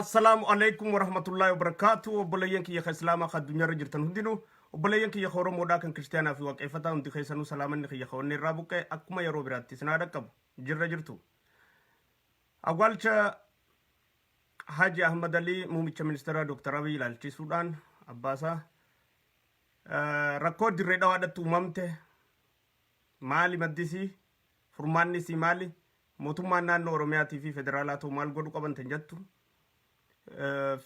السلام عليكم ورحمة الله وبركاته وبلين كي يخسلام أخذ الدنيا رجرتن هندينو وبلين كي يخورو مودا كان كريستيانا في وقت إفتا هندي خيسانو سلاما كي يخورني رابوك أكما يرو براتي سنادكب جرجرتو أولش حاج أحمد علي موميتش منسترا دكتور أبي لالتي سودان أباسا ركود ريدا وادتو مامته مالي مدسي فرماني سي مالي موتومان نانو رومياتي في فدرالاتو مال قدو قبن تنجتو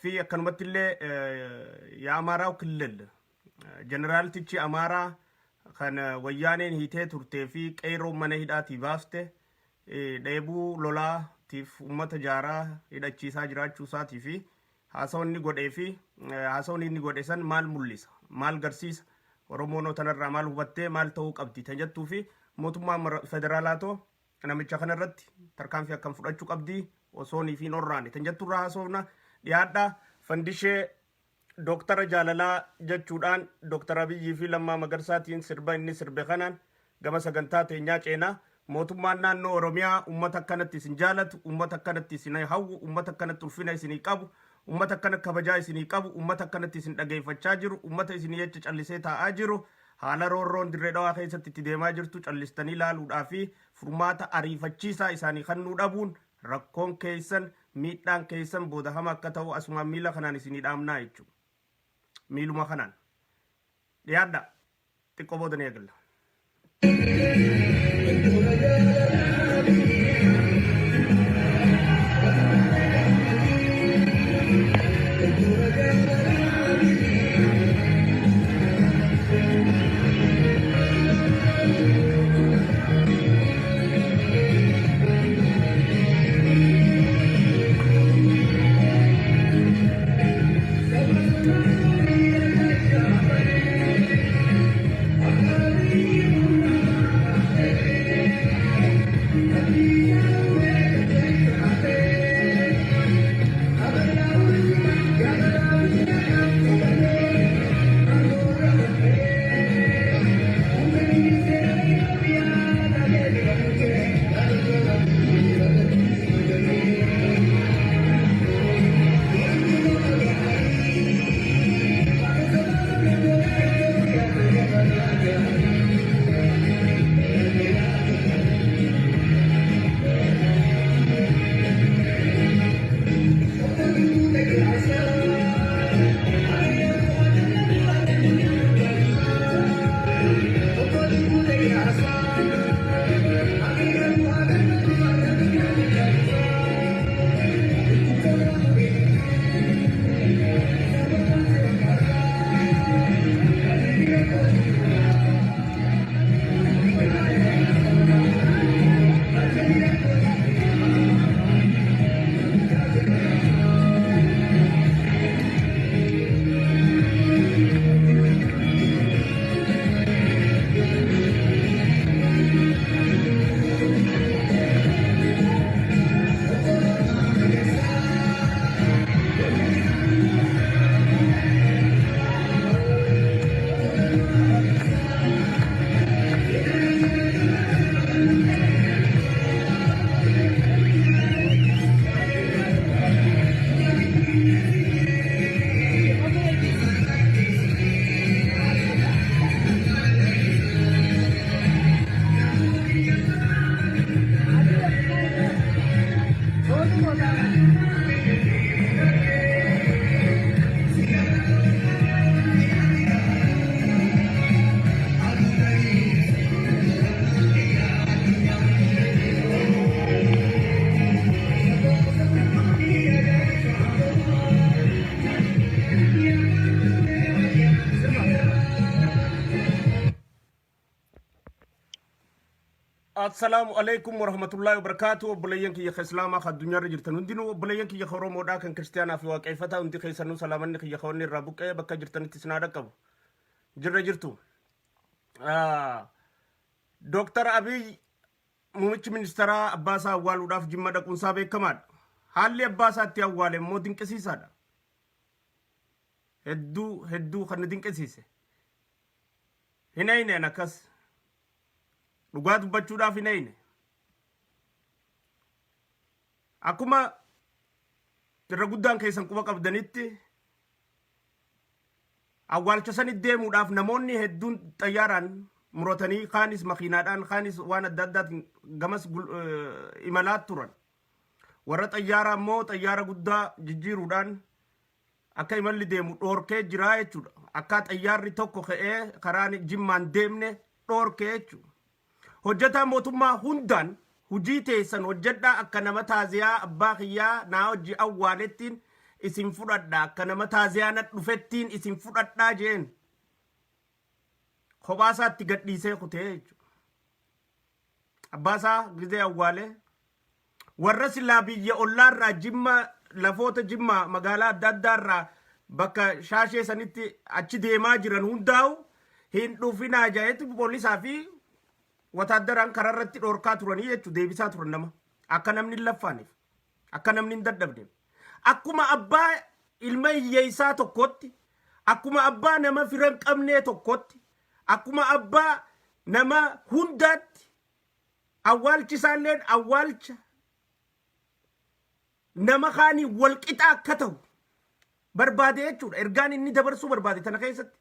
في كلمة اللي يا أمارا وكلل جنرال تيجي أمارا كان ويانين هيته ترتي في كيرو منهداتي بافته ديبو لولا تيف أمة جارا إذا تشيسا جرات شوساتي في هاسوني قد في هاسوني قد إنسان مال موليس مال غرسيس ورمونو تنر مال وبته مال توك أبتي تنجتو في موتوما فدرالاتو أنا متشكن الرد تركان في كم فرقة أبدي وصوني في نوراني تنجتو راسونا yaada fandishee Dr. Jaalalaa jechuudhaan Dr. Abiyyi fi Lammaa Magarsaatiin sirba inni sirbe kanaan gama sagantaa teenyaa ceenaa mootummaan naannoo Oromiyaa uummata akkanatti isin jaalatu, uummata akkanatti isin hawwu, uummata akkanatti ulfina isinii qabu, uummata akkana kabajaa isinii qabu, uummata akkanatti isin dhageeffachaa jiru, uummata isinii jecha callisee taa'aa jiru, haala roorroon dirree dhawaa keessatti itti deemaa jirtu callistanii ilaaluudhaa fi furmaata ariifachiisaa isaanii kannuu dhabuun rakkoon keessan miidhaan keessan booda hama akka ta'u asumaan miila kanaan isinii dhaamnaa jechuudha. Miiluma kanaan. Dhiyaadha. Xiqqoo booda ni eegalla. السلام عليكم ورحمة الله وبركاته وبلين كي يخسلام أخذ الدنيا رجرتن هندينو وبلين كي يخورو مودا كان كريستيانا في واقع فتا هندي خيسانو سلاما كي يخورني رابوك بكا جرتن تسنادا كبو جرجرتو دكتور أبي موميتش منسترا أباسا أول وداف جمع دكون سابق كماد حالي أباسا تي أول مودين كسيسا دا هدو خندين كسيسة هنا أنا كس dhugaa dubbachuudhaaf hin eeyne akkuma irra guddaan keessan quba qabdanitti awwaalcha sanit deemuudhaaf namoonni hedduun xayyaaraan muratanii kaanis makiinaadhaan kaanis waan adda addaatiin gamas imalaa turan. Warra xayyaaraa immoo xayyaara guddaa jijjiiruudhaan akka imalli deemu dhoorkee jira jechuudha. Akka xayyaarri tokko ka'ee karaan Jimmaan deemne dhoorkee jechuudha. Hojjetaa mootummaa hundaan hujii teessan hojjedhaa akka nama taaziyaa abbaa kiyyaa naa hojii awwaalettiin isin fudhadhaa akka nama taaziyaa na dhufettiin isin fudhadhaa jeen kophaasaatti gadhiisee kutee jechuudha. Abbaasaa gizee awwaalee warra silaa biyya ollaarraa Jimma lafoota Jimma magaalaa adda addaarraa bakka shaashee sanitti achi deemaa jiran hundaa'u hin dhufinaa jaheetti poolisaa fi wataaddaraan kararratti dhoorkaa turanii jechuudha. Deebisaa turan nama akka namni hin laffaaniif akka namni hin dadhabneef akkuma abbaa ilma hiyyeessaa tokkotti akkuma abbaa nama firan qabnee tokkotti akkuma abbaa nama hundaatti awwaalchisaalleen awwaalcha nama kaanii walqixa akka ta'u barbaade jechuudha. Ergaan inni dabarsuu barbaade tana keessatti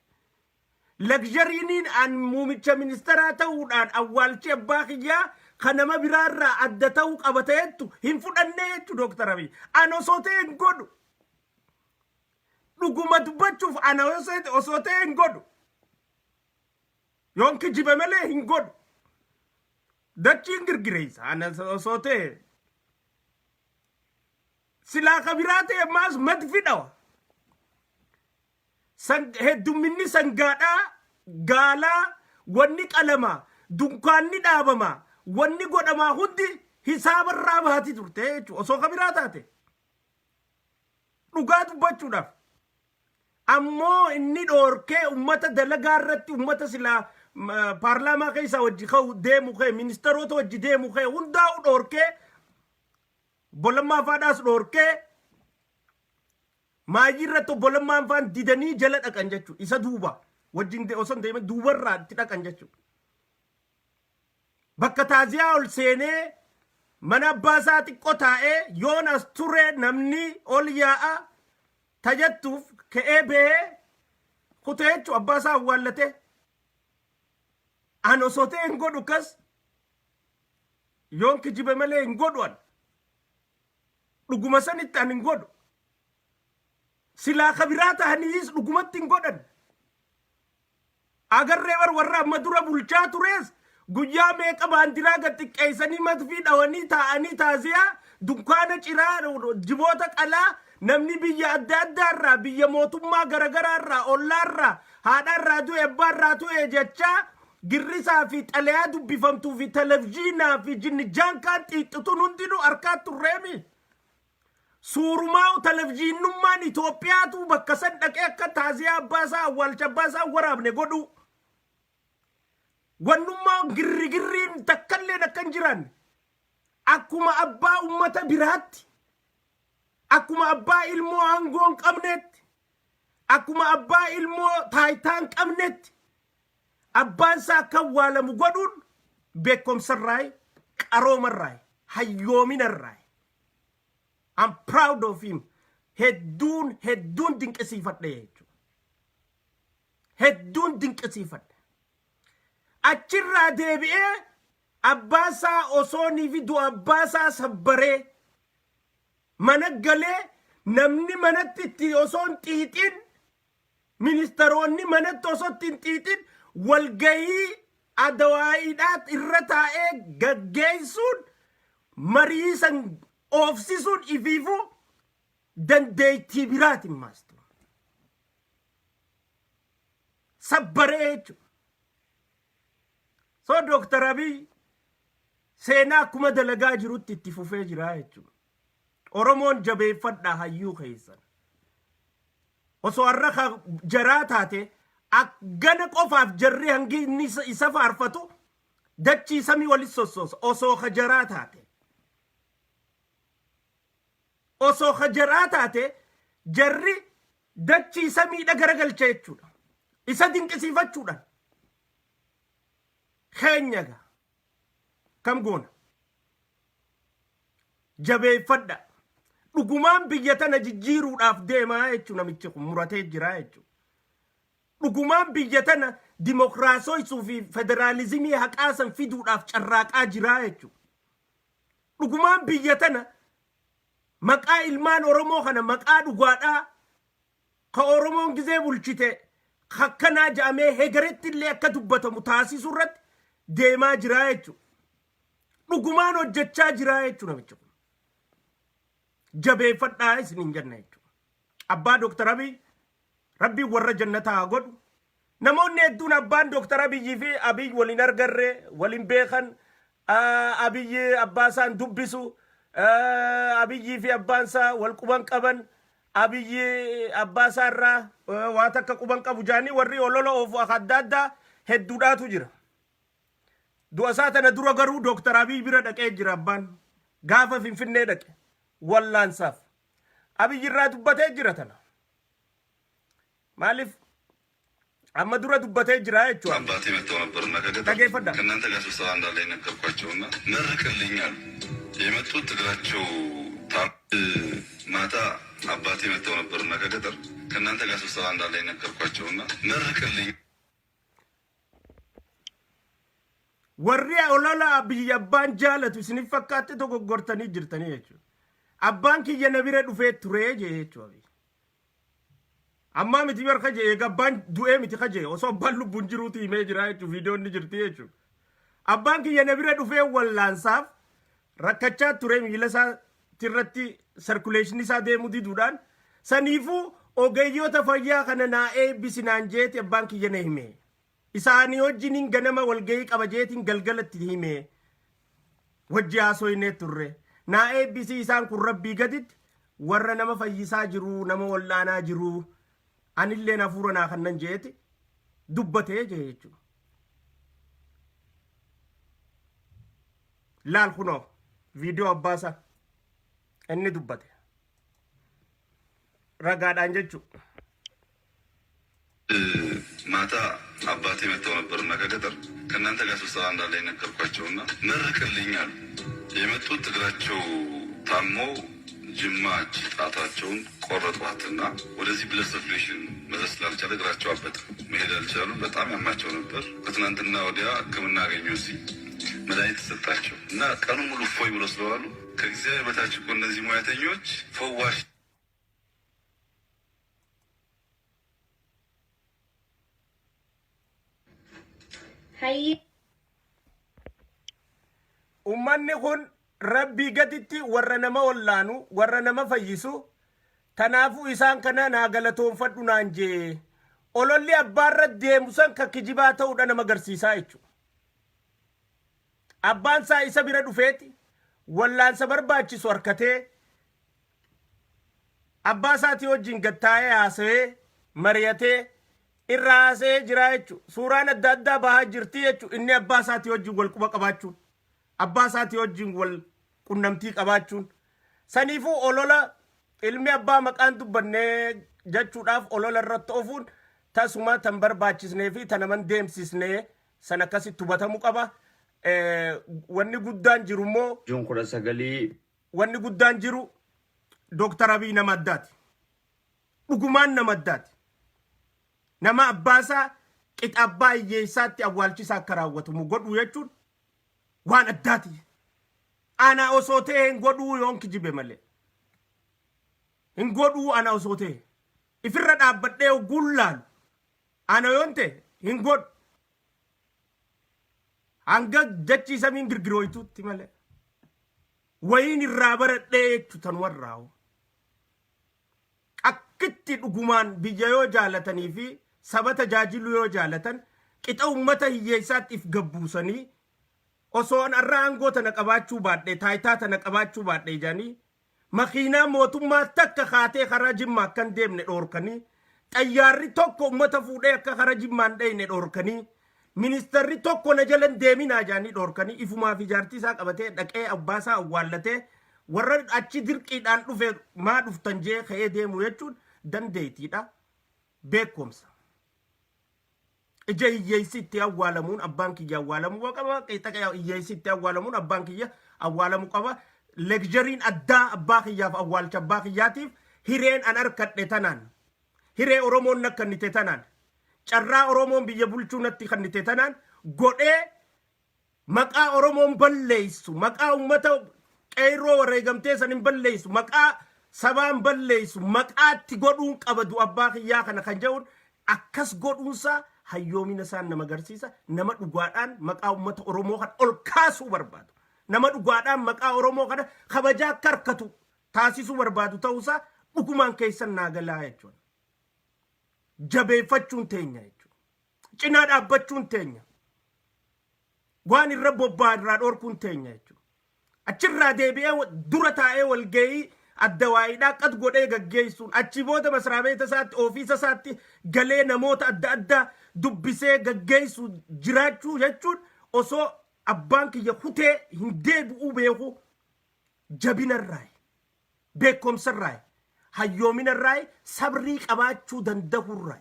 lagzariiniin an muumicha ministeeraa ta'uudhaan awwaalchi abbaa kiyyaa kan nama biraarraa adda ta'uu qabateettu hin fudhanne jechuudha. Dooktar Abiy an osoo ta'e hin godhu dhuguma dubbachuuf ana osoo ta'e hin godhu yoon kijiba malee hin godhu dachiin girgireessa ana osoo ta'e silaa kabiraa ta'e maas madfi dhawa heddumminni sangaadhaa gaalaa wanni qalamaa dunkaanni dhaabamaa wanni godhamaa hundi hisaabarraa baati turte jechuudha. Osoo kabiraa taate dhugaa dubbachuudhaaf ammoo inni dhoorkee ummata dalagaa irratti ummata silaa paarlaamaa keessa wajji ka'u deemu ka'e ministeerota wajji deemu ka'e hundaa'u dhoorkee bolammaa faadhaas dhoorkee maayii irratti obbolammaan faan didanii jala dhaqan jechuudha. Isa duuba wajjin osoo hin deemee duubarraa itti dhaqan jechuudha. Bakka taaziyaa ol seenee mana abbaasaa xiqqoo taa'ee yoon as ture namni ol yaa'a tajattuuf ka'ee bahee kutee jechuudha. Abbaasaa awwaallatee an osoo ta'e hin godhu kas yoon kijibe malee hin godhu an dhuguma sanitti an hin godhu. Silaa kabiraa ta'aniis dhugumatti hin godhan. Agarree warra amma dura bulchaa turees guyyaa meeqa baandiraa gad xiqqeessanii matfii dhawanii taa'anii taaziyaa dunkaana ciraa jiboota qalaa namni biyya adda addaarraa biyya mootummaa garagaraarraa ollaarraa haadhaarraa du'e abbaarraa du'e jechaa girrisaa fi xalayaa dubbifamtuu fi televizhiinaa fi jinnijjaankaan xiixxituun hundinuu harkaa turreemi. Suurumaa televizhiinummaan Itoophiyaatu bakka san dhaqee akka taaziyaa abbaasaa awwaalcha abbaasaa waraabne godhu. Wannummaa girrigirriin takkalleen akka hin jiraanne akkuma abbaa ummata biraatti akkuma abbaa ilmoo aangoo hin qabnetti akkuma abbaa ilmoo taayitaa hin qabnetti abbaansaa akka awwaalamu godhuun beekumsarraa qaroomarraa hayyoominarraa. I'm proud of him. Hedduun dinqisiifadhe jechuudha. Hedduun dinqisiifadhe. Achirraa deebi'ee abbaasaa osoonii fi du'a abbaasaa sabbaree mana galee namni manatti itti osoo hin xiixin ministeeronni manatti osoo itti hin xiixin walgahii adawaa'iidhaat irra taa'ee gaggeessuun marii san oofsisuun ifiifuu dandeettii biraatiin maastu sabbaree jechuudha. So Dooktar Abiy seenaa akkuma dalagaa jirutti itti fufee jira jechuudha. Oromoon jabeeffadhaa hayyuu keessan. Osoo har'a jaraa taate akkana qofaaf jarri hangi inni isa faarfatu dachii samii walit sossoosa osoo jaraa taate. Osoo jaraa taate jarri dachii samiidha garagalcha jechuudha. Isa dinqisiifachuudhaan. Keenyaga kam goona jabeeffadha dhugumaan biyya tana jijjiiruudhaaf deemaa jechuun namichi kun muratee jira jechuudha. Dhugumaan biyya tana dimokiraasooysuu fi federaalizimii haqaasan fiduudhaaf carraaqaa jira jechuudha. Dhugumaan biyya tana maqaa ilmaan Oromoo kana maqaa dhugaadhaa ka Oromoon gizee bulchite akkanaa jedhamee hegaretti illee akka dubbatamu taasisuu irratti deemaa jira jechuudha. Dhugumaan hojjechaa jira jechuudha namichi kun. Jabeeffadhaa isiniin jenna jechuudha. Abbaa Dr. Abiy Rabbi warra jannataa godhu. Namoonni hedduun abbaan Dr. Abiy fi Abiy waliin argarre waliin beekan Abiy abbaasaan dubbisu Abiy fi abbaansaa wal quban qaban Abiy abbaasaarraa waa takka quban qabu jaanii warri olola oofu adda addaa hedduudhaatu jira. Du'a saatana dura garuu Dr. Abiy bira dhaqee jira abbaan gaafa Finfinnee dhaqe wallaansaaf Abiy irraa dubbatee jira tana. Maaliif amma dura dubbatee jira jechuudha. አባቴ መጥተው ነበርና ከገጠር ከእናንተ ጋር ስብሰባ እንዳለ ነገርኳቸውና መርቅልኛል። የመጡት እግራቸው ማታ አባቴ መጥተው ነበርና ከገጠር ከእናንተ ጋር ስብሰባ እንዳለ ነገርኳቸውና መርቅልኝ warri olola biyya abbaan jaalatu isiniif fakkaatti tokko gortanii jirtanii jechuudha. Abbaan kiyya na bira dhufee ture jechuudha. Amma miti barka je abbaan du'ee miti kaje osoo abbaan lubbuun jiruuti himee jira jechuudha. Viidiyoon ni jirti jechuudha. Abbaan kiyya na bira dhufee wallaansaaf rakkachaa ture miila isaa tirratti sarkuleeshinii isaa deemuu diduudhaan saniifuu ogeeyyoota fayyaa kana naa eebbisinaan jeeti abbaan kiyya na himee. Isaanii wajjiniin ganama walgahii qaba jeetiin galgalatti himee wajji haasoynee turre. Naa eebbisii isaan kun rabbii gaditti warra nama fayyisaa jiru nama wallaanaa jiru anillee hafuura naa kannan jeeti dubbatee jee jechuudha. Laal kunoo viidiyoo abbaasaa inni dubbate ragaadhaan jechuudha. ማታ አባቴ መጥተው ነበርና ከገጠር ከእናንተ ጋር ስብሰባ እንዳለ ነገርኳቸውና መርቅልኛል። የመጡት እግራቸው ታሞ ጅማ እጅ ጣታቸውን ቆረጧትና ወደዚህ ብለድ ሰርኩሌሽን መድረስ ስላልቻለ እግራቸው አበጠ። መሄድ አልቻሉ። በጣም ያማቸው ነበር። ከትናንትና ወዲያ ሕክምና አገኙ። እዚህ መድኃኒት ተሰጣቸው እና ቀኑ ሙሉ ፎይ ብሎ ስለዋሉ ከእግዚአብሔር በታች እኮ እነዚህ ሙያተኞች ፈዋሽ ummanni kun rabbii gaditti warra nama wallaanu warra nama fayyisu tanaafuu isaan kana naa galatoonfadhu naan jee ololli abbaarra deemu san ka kijibaa ta'uudha nama agarsiisaa jechuudha. Abbaan isaa isa bira dhufeeti wallaansa barbaachisu harkatee abbaa isaatii wajjin gattaa'ee haasawee mari'atee irraa haasa'ee jira jechuudha. Suuraan adda addaa bahaa jirti jechuudha. Inni abbaa isaatii wajjin wal quba qabaachuun abbaa isaatii wajjin wal qunnamtii qabaachuun saniifuu olola ilmi abbaa maqaan dubbannee jechuudhaaf olola irratti ofuun tasuma tan barbaachisnee fi tanaman deemsisnee san akkasitti hubatamuu qaba. Wanni guddaan jiru immoo Juun 19 wanni guddaan jiru Dr. Abiy nama addaati. Dhugumaan nama addaati. Nama abbaasaa qixa abbaa hiyyeessaatti awwaalchisaa akka raawwatamu godhu jechuun waan addaati. Ana osoo ta'e hin godhuu yoon kijibe malee. Hin godhuu ana osoo ta'e. Ifirra dhaabbadhee gullaalu. Ana yoon ta'e hin godhu. Hanga jechiisamiin girgirooytuutti malee. Wayiin irraa baradhee jechu tan warraawu. Akkitti dhugumaan biyya yoo jaalatanii fi saba tajaajilu yoo jaalatan qixa ummata hiyyeessaatti if gabbuusanii osoon arra aangoo tana qabaachuu baadhee taayitaa tana qabaachuu baadhee jaanii makiinaa mootummaa takka kaatee karaa jimmaa akkan deemne dhoorkanii xayyaarri tokko ummata fuudhee akka karaa jimmaan dheyne dhoorkanii ministeerri tokko na jalan deeminaa jaanii dhoorkanii ifumaa fi jaartii isaa qabatee dhaqee abbaasaa awwaallatee warra achi dirqiidhaan dhufe maa dhuftan jee ka'ee deemu jechuun dandeettiidha beekumsa. Ija hiyyeessitti awwaalamuun abbaan kiyya awwaalamuu qaba. Qixa hiyyeessitti awwaalamuun abbaan kiyya awwaalamuu qaba. legjerin addaa abbaa kiyyaaf awwaalcha abbaa kiyyaatiif hireen an arkadhe tanaan hiree oromoon nakkannite tanaan carraa oromoon biyya bulchuu natti kannite tanaan godhee maqaa oromoon balleessu maqaa ummata qeerroo wareegamtee san hin balleessu maqaa sabaan balleessu maqaatti godhuun qabadu abbaa kiyyaa kana kan jedhuun akkas godhuunsa hayyoomina isaan nama agarsiisa nama dhugaadhaan maqaa ummata oromoo kan ol kaasuu barbaadu nama dhugaadhaan maqaa oromoo kana kabajaa akka harkatu taasisuu barbaadu ta'uusaa dhugumaan keessan naagalaa jechuudha. Jabeeffachuun teenya jechuudha. Cinaa dhaabbachuun teenya. Waan irra bobba'an irraa dhorkuun teenya jechuudha. Achirraa deebi'ee dura taa'ee walgahii adda waayiidhaa qad godhee gaggeessuun achi booda masraabeeta isaatti ofiisa isaatti galee namoota adda addaa dubbisee gaggeessu jiraachuu jechuun osoo abbaan kiyya kutee hin deebi'uu beeku jabinarraa beekumsarraa hayyoominarraa sabrii qabaachuu danda'urraa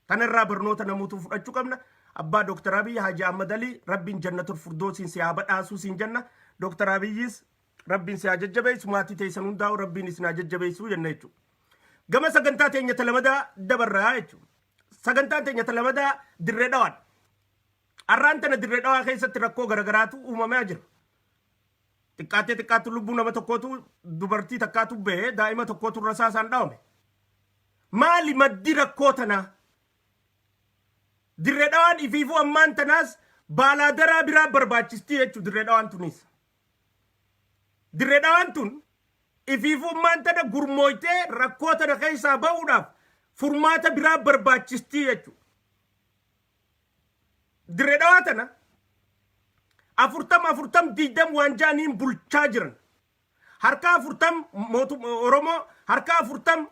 kanarraa barnoota namuutu fudhachuu qabna. Abbaa Dr. Abiy Haji Ahmad Ali rabbiin jannatul firdoosiin si haa badhaasuu siin jenna. Dr. Abiyyis rabbiin si haa jajjabeessu maatii teessan hundaa'u rabbiin isin haa jajjabeessu jenna jechuudha. Gama sagantaa teenya talamadaa dabarraa jechuudha. Sagantaan teenya talamadaa dirree dhawaan. Arraan tana dirree dhawaa keessatti rakkoo garagaraatu uumamaa jira. Xiqqaattuu lubbuu nama tokkootu dubartii takkaatu bahee daa'ima tokkootu rasaasaan dhawame. Maali maddi rakkoo tanaa? Dirree dhawaan ifiifuu ammaan tanaas baalaadaraa biraa barbaachistii jechuudha dirree dhawaan tunis. Dirree dhawaan tun ifiifuu ammaan tana gurmooytee rakkoo tana keessaa ba'uudhaaf furmaata biraa barbaachistii jechuudha. Dirree dhawaa tana 40 waan jaaniin bulchaa jiran. Harka 40 mootummaa Oromoo, harka 40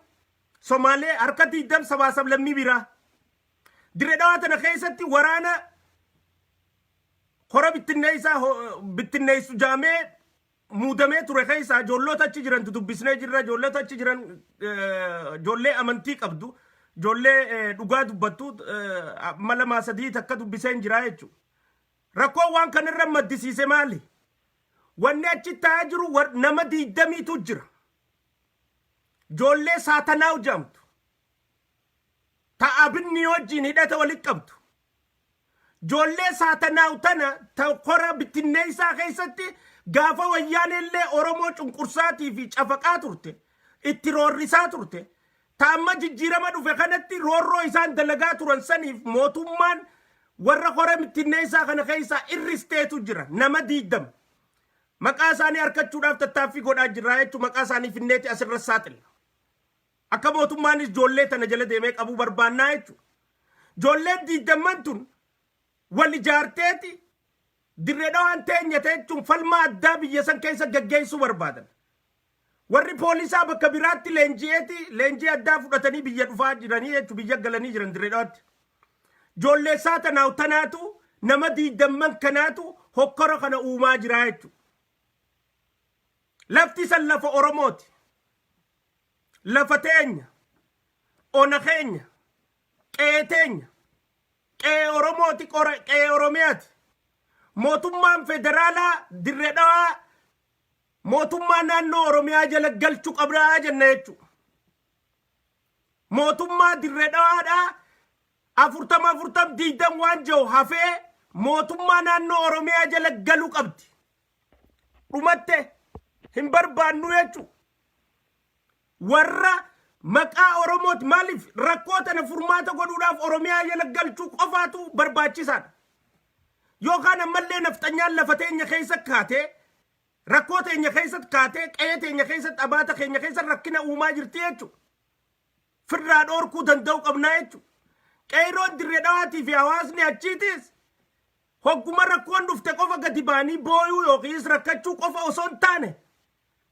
Somaalee, harka 20 sabaa sablammii biraa. Dirree dhawaa tana keessatti waraana hora bittinneessu jaamee muudamee ture keessaa ijoollota achi jiran dubbisnee jirra. Ijoollota achi jiran ijoollee amantii qabdu, ijoollee dhugaa dubbattu mala maasadii takka dubbiseen jira jechuudha. Rakkoo waan kanarra maddisiise maali? Wanni achi taa'aa jiru nama 20tu jira. Ijoollee saatanaa jedhamtu. Ta'abinni wajjin hidhata walitti qabdu. Ijoollee saatanaa tana hora bittinneessaa keessatti gaafa wayyaanillee Oromoo cunqursaatii fi cafaqaa turte, itti roorrisaa turte, taamma jijjiirama dhufe kanatti roorroo isaan dalagaa turan saniif mootummaan warra hora bittinneessaa kana keessaa irristeetu jira. Nama 20. Maqaa isaanii harkachuudhaaf tattaaffii godhaa jirraa jechuun maqaa isaanii finneeti asirra saaxila. Akka mootummaanis ijoollee tana jala deemee qabuu barbaannaa jechuudha. Ijoolleen 20 tun wal ijaarteeti dirree dhawaan teenya jechuun falmaa addaa biyya san keessa gaggeessuu barbaadan. Warri poolisaa bakka biraatti leenjii addaa fudhatanii biyya dhufaa jiranii jechuudha. Biyya galanii jiran dirree dhawaatti. Ijoollee saatanaa tanaatu nama 20 kanaatu hokkora kana uumaa jira jechuudha. Lafti san lafa Oromooti. Lafa teenya, ona keenya, qe'ee teenya, qe'ee Oromooti, qe'ee Oromiyaati. Mootummaan federaalaa dirree dhawaa mootummaa naannoo Oromiyaa jala galchuu qabdaa jenna jechuudha. Mootummaa dirree dhawaadhaa 40 waan jiru hafee mootummaa naannoo Oromiyaa jala galuu qabdi. Dhumatte hin barbaannu jechuudha. Warra maqaa Oromooti maaliif rakkoo tana furmaata godhuudhaaf Oromiyaa jala galchuu qofaatu barbaachisaadha. Yookaan ammallee nafxanyaan lafa teenya keessa kaatee rakkoo teenya keessatti kaatee qe'ee teenya keessatti abaata keenya keessatti rakkina uumaa jirti jechuudha. Firraa dhoorkuu danda'u qabnaa jechuudha. Qeeroon dirree dhawaatii fi hawaasni achiitis hogguma rakkoon dhufte qofa gadi baanii booyuu yookiis rakkachuu qofa osoo hin taane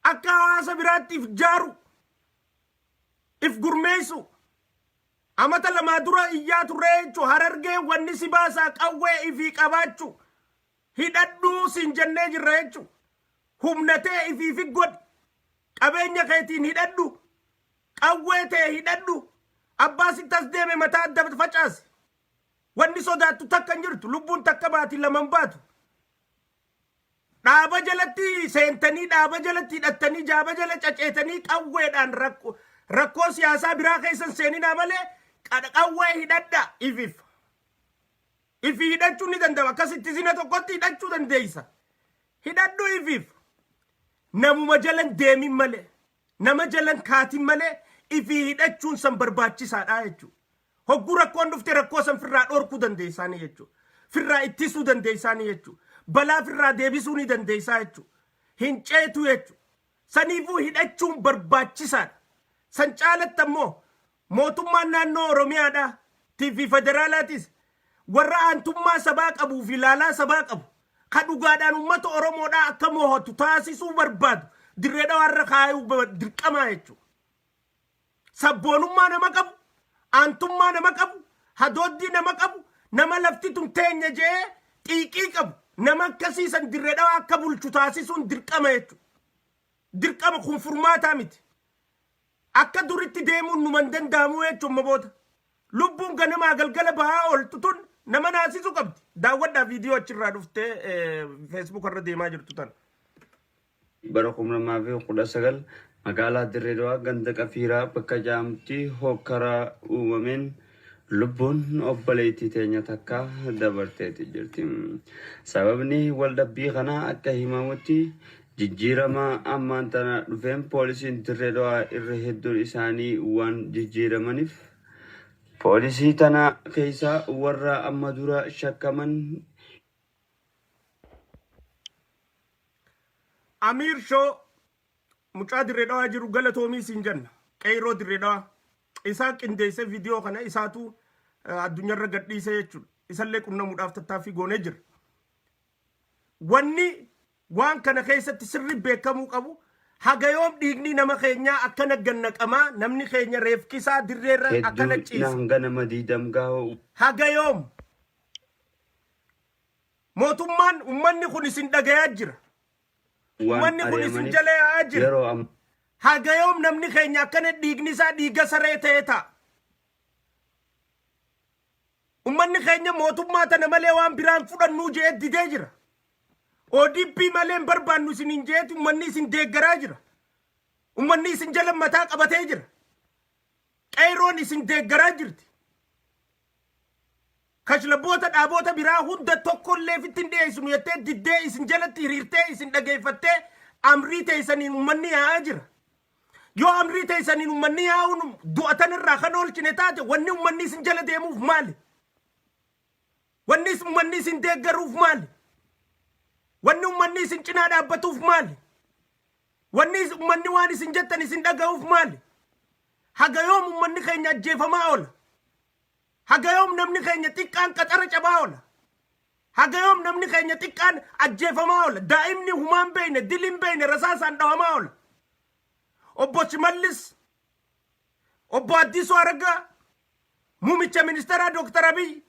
akka hawaasa biraattiif jaaru. If gurmeessu amata lamaa dura iyyaa turree jechuun Harargee wanni si baasaa qawwee ifii qabaachuu hidhadhuu siin jennee jirra jechuun humnatee ifiifi godhi qabeenya keetiin hidhadhu qawwee ta'e hidhadhu abbaa sitti as deeme mataa adda facaase wanni sodaattu takka hin jirtu lubbuun takka baati laman baatu dhaaba jalatti seentanii dhaaba jalatti hidhattanii jaaba jala caceetanii qawweedhaan rakkoo siyaasaa biraa keessan seeninaa malee qawwee hidhadha ifi hidhachuu ni danda'a akkasitti zina tokkotti hidhachuu dandeessa hidhadhu ifiif namuma jalan deemin malee nama jalan kaatin malee ifi hidhachuun san barbaachisaadha jechuudha. Hogguu rakkoon dhufte rakkoo san firraa dhorkuu dandeessaanii jechuudha. Firraa ittisuu dandeessaanii jechuudha. Balaa firraa deebisuu ni dandeessaa jechuudha. Hin ceetu jechuudha. Saniifuu hidhachuun barbaachisaadha. San caalatti ammoo mootummaan naannoo Oromiyaadha. TV federaalaatis warra aantummaa sabaa qabuu fi ilaalaa sabaa qabu. Ka dhugaadhaan uummata Oromoodhaa akka moo'atu taasisuu barbaadu. Dirree dhawaarra kaayuu dirqamaa jechuudha. Sabboonummaa nama qabu. Aantummaa nama qabu. Hadooddii nama qabu. Nama lafti tun teenya jee xiiqii qabu. Nama akkasiisan dirree dhawaa akka bulchu taasisuun dirqama jechuudha. Dirqama kun furmaataa miti. Akka duritti deemuun numan danda'amu jechuun maboota. Lubbuun ganamaa galgala bahaa ooltu tun nama naasisuu qabdi. Daawwadhaa viidiyoo achirraa dhuftee Facebook irra deemaa jirtu tan. Bara 2019 magaalaa Dirree Dhawaa ganda Qafiiraa bakka jaamtii hokkaraa uumameen lubbuun obboleettii teenya takka dabarteeti jirti. Sababni waldhabbii kanaa akka himamutti jijjiirama ammaan tana dhufeen poolisiin Dirree Dhawaa irra hedduun isaanii waan jijjiiramaniif poolisii tana keessaa warra amma dura shakkaman Amir Show mucaa Dirree Dhawaa jiru galatoomii siin jenna. Qeyroo Dirree Dhawaa isaa qindeessee viidiyoo kana isaatu addunyaarra gadhiisee jechuudha. Isallee qunnamuudhaaf tattaaffii goonee jira. Wanni waan kana keessatti sirri beekamuu qabu haga yoom dhiigni nama keenyaa akkana gannaqamaa namni keenya reefkisaa dirreerra akkana ciisa. Haga yoom mootummaan ummanni kun isin dhagayaa jira. Ummanni kun isin jala yaa'aa jira. Haga yoom namni keenya akkana dhiigni isaa dhiiga saree ta'ee ta'a. Ummanni keenya mootummaa tana malee waan biraan fudhannuu jee didee jira. ODP malee barbaannu isin hin jeeti ummanni isin deeggaraa jira. Ummanni isin jala mataa qabatee jira. Qeyroon isin deeggaraa jirti. Kashlabboota dhaaboota biraa hunda tokkollee fittiin dhiyeessinu jettee diddee isin jalatti hiriirtee isin dhageeffattee amrii teessaniin ummanni yaa'aa jira. Yoo amrii teessaniin ummanni yaa'uun du'atan irraa kan oolchine taate wanni ummanni isin jala deemuuf maali? Wanni ummanni isin deeggaruuf maali? Wanni ummanni isin cinaa dhaabbatuuf maali? Wanni ummanni waan isin jettan isin dhaga'uuf maali? Haga yoom ummanni keenya ajjeefamaa oola? Haga yoom namni keenya xiqqaan qaxara cabaa oola? Haga yoom namni keenya xiqqaan ajjeefamaa oola? Daa'imni humaan beeyne, diliin beeyne, rasaasaan dhawamaa oola. Obbo Shimallis, Obbo Addisuu Araggaa, Muumicha Ministeeraa Dr. Abiy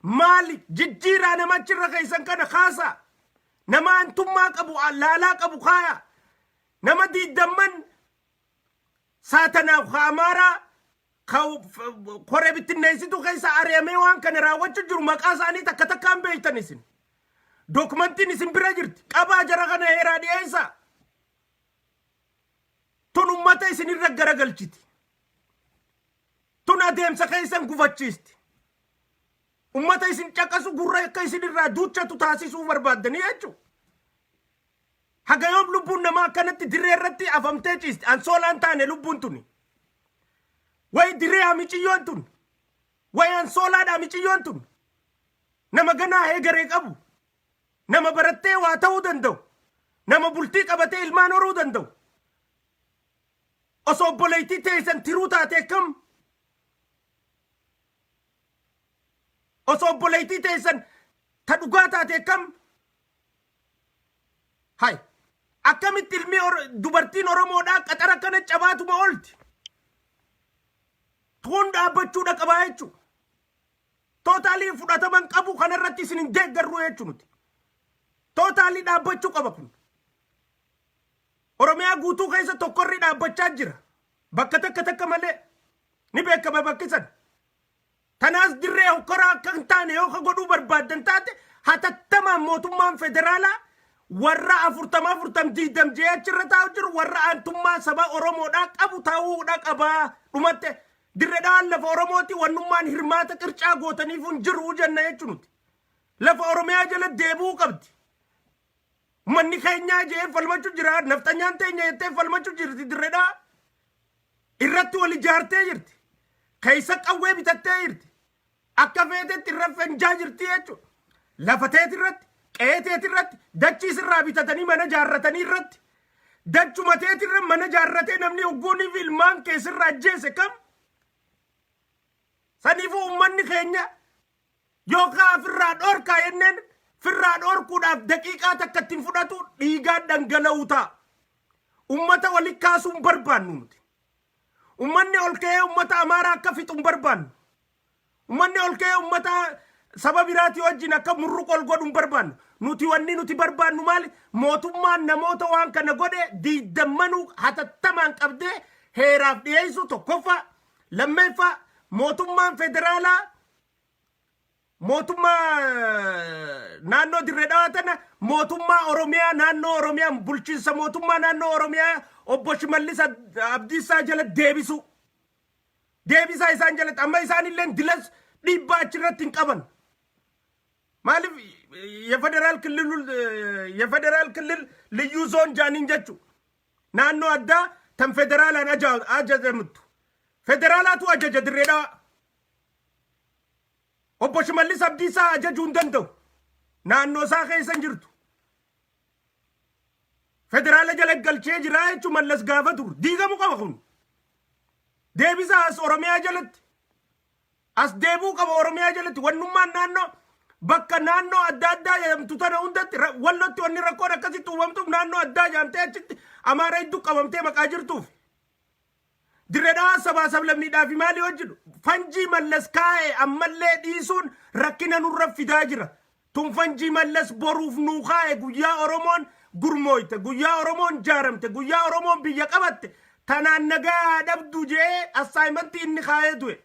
maali jijjiiraa namachirra keessan kana kaasaa? Nama antummaa qabu, laalaa qabu kaaya. Nama diidamman saatanaaf Amaaraa koree bittinneessitu keessa ari'amee waan kana raawwachuu jiru maqaa isaanii takka takkaan beektan isin. Dokumentiin isin bira jirti. Qabaa jara kana heeraa dhiyeessaa. Tun ummata isinirra garagalchiti. Tun adeemsa keessan gufachiisti. Ummata isin caqasu gurra akka isinirraa duuchatu taasisuu barbaaddanii jechuudha. Haga yoom lubbuun namaa akkanatti dirree irratti afamtee ciisti. Ansoolaan taane lubbuun tuni. Way dirree amiciyyoon tun. Way ansoolaadha amiciyyoon tun. Nama ganaa heegaree qabu. Nama barattee waa ta'uu danda'u. Nama bultii qabatee ilmaan horuu danda'u. Osoo obboleettii teessan tiruu taatee kam? Osoo obboleettii teessan ta dhugaa taatee kam? Hai. Akkamitti ilmi dubartiin Oromoodhaa qaxara kana cabaatuma oolti? Tuun dhaabbachuudha qabaa jechuudha. Tootaalii fudhataman qabu kanarratti isin hin deeggarru jechuunuti. Tootaalii dhaabbachuu qaba kun. Oromiyaa guutuu keessa tokkorri dhaabbachaa jira. Bakka takka malee ni beekama bakkisan. Tanaas dirree hokkoraa akka hin taane yoo ka godhuu barbaaddan taate hatattamaan mootummaan federaalaa warra 40 diidam jee achirra taa'u jiru warra aantummaa saba Oromoodhaa qabu taa'uudha qabaa dhumatte dirree dhawaan lafa Oromooti wannummaan hirmaata qircaa gootaniif hin jiru jenna jechuunuti lafa Oromiyaa jala deebuu qabdi manni keenyaa jee falmachuu jira naftanyaan teenya jettee falmachuu jirti dirree dhaa irratti wal ijaartee jirti keessa qawwee bitattee jirti akka feetetti irra fenjaa jirti jechuudha lafa teetirratti qeeteetirratti dachii sirraa bitatanii mana jaarratanii irratti dachuma teetirra mana jaarratee namni ogguunii fi ilmaan keessirraa ajjeese kam saniifuu ummanni keenya yookaan firraa dhoorkaa jenneen firraa dhoorkuudhaaf daqiiqaa takka ittiin fudhatu dhiigaa dhangala'uu ta'a ummata walitti kaasuun barbaannu nuti ummanni ol ka'ee ummata Amaaraa akka fixuun barbaannu ummanni ol ka'ee ummata saba biraati wajjin akka murruq ol godhuun barbaannu nuti wanni nuti barbaannu maali mootummaan namoota waan kana godhe diidammanuu hatattamaan qabdee heeraaf dhiyeessu tokkoffaa lammeeffaa mootummaan federaalaa mootummaa naannoo dirree dhawaa tana mootummaa Oromiyaa naannoo Oromiyaan bulchiinsa mootummaa naannoo Oromiyaa obbo Shimallis Abdiisaa jala deebisaa isaan jalatti amma isaanillee dilas dhiibbaa achirratti hin qaban ማለፍ የፌደራል ክልል ልዩ ዞን ጃኒን ጀቹ ናኖ አዳ ተን ፌደራላን አጀዘምቱ ፌደራላቱ አጀጀ ድሬዳ ኦቦ ሽመልስ አብዲሳ አጀጁ እንደንደው ናኖ ሳኸ ሰንጅርቱ ፌደራል ጀለገልቼ ጅራይቹ መለስ ጋፈቱ ዲገሙ ቀበኹን ዴቢሳ አስ ኦሮሚያ ጀለት አስ ዴቡ ቀበ ኦሮሚያ ጀለት ወኑማ ናኖ bakka naannoo adda addaa jedhamtu tana hundatti wallotti wanni rakkoon akkasitti uumamtuuf naannoo addaa jaamtee achitti Amaaraa hedduu qabamtee maqaa jirtuuf dirree dhawaa sabaa sablammiidhaaf maali hojjedhu fanjii mallas kaa'e ammallee dhiisuun rakkina nurra fidaa jira tun fanjii mallas boruuf nuu kaa'e guyyaa Oromoon gurmooyte guyyaa Oromoon jaaramte guyyaa Oromoon biyya qabatte tanaan nagaa dhabdu jee assaayimantii inni kaa'ee du'e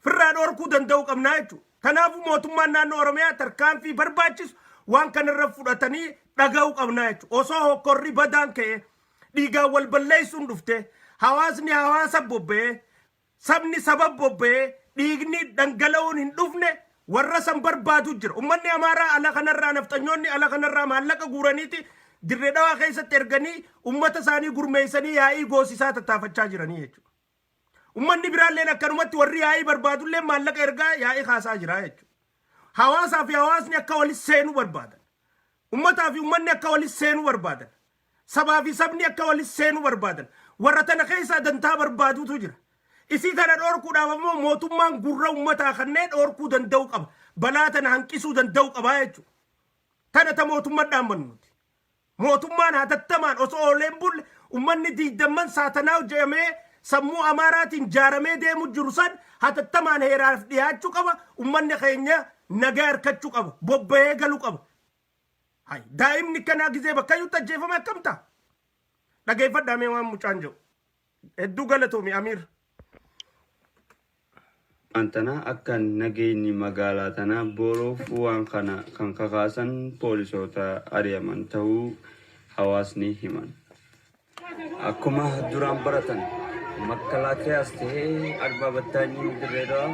firraa dhoorkuu danda'u qabnaa jechuudha. Kanaafuu mootummaan naannoo Oromiyaa tarkaanfii barbaachisu waan kanarra fudhatanii dhaga'uu qabnaa jechuudha. Osoo hokkorri badaan ka'e dhiigaan wal balleessuun dhufte hawaasni hawaasa bobba'ee sabni saba bobba'ee dhiigni dhangala'uun hin dhufne warra san barbaadu jira. Uummanni Amaaraa ala kanarraa naftanyoonni ala kanarraa maallaqa guuraniiti dirree dhawaa keessatti erganii uummata isaanii gurmeessanii yaa'ii goosisaa tattaafachaa jiranii jechuudha. ummanni biraalleen akkanumatti warri yaa'ii barbaadullee maallaqa ergaa yaa'ii kaasaa jira jechuudha. Hawaasaa fi hawaasni akka walis seenuu barbaadan. Ummataa fi ummanni akka walis seenuu barbaadan. Sabaa fi sabni akka walis seenuu barbaadan. Warra tana keessaa dantaa barbaadutu jira. Isii kana dhoorkuudhaaf ammoo mootummaan gurra ummataa kanneen dhoorkuu danda'u qaba. Balaa tana hanqisuu danda'u qaba jechuudha. Tana ta mootummaan dhaammannuti. Mootummaan hatattamaan osoo ooleen bulle ummanni diidamman saatanaa jedhamee sammuu Amaaraatiin jaaramee deemu jiru san hatattamaan heeraaf dhiyaachuu qaba. Ummanni keenya nagaa harkachuu qaba. Bobba'ee galuu qaba. Hay daa'imni kanaa gizee bakkayyuutti ajjeefame akkam ta'a? Dhageeffadhaamee waan mucaan jiru. Hedduu galatoomi Amiir. Antana akka nageenyi magaalaa tanaa boroof waan kana kan kakaasan poolisoota ari'aman ta'uu hawaasni himan. Akkuma duraan baratan makkalaakayaas ta'ee arbaa battaanii dirreedhaa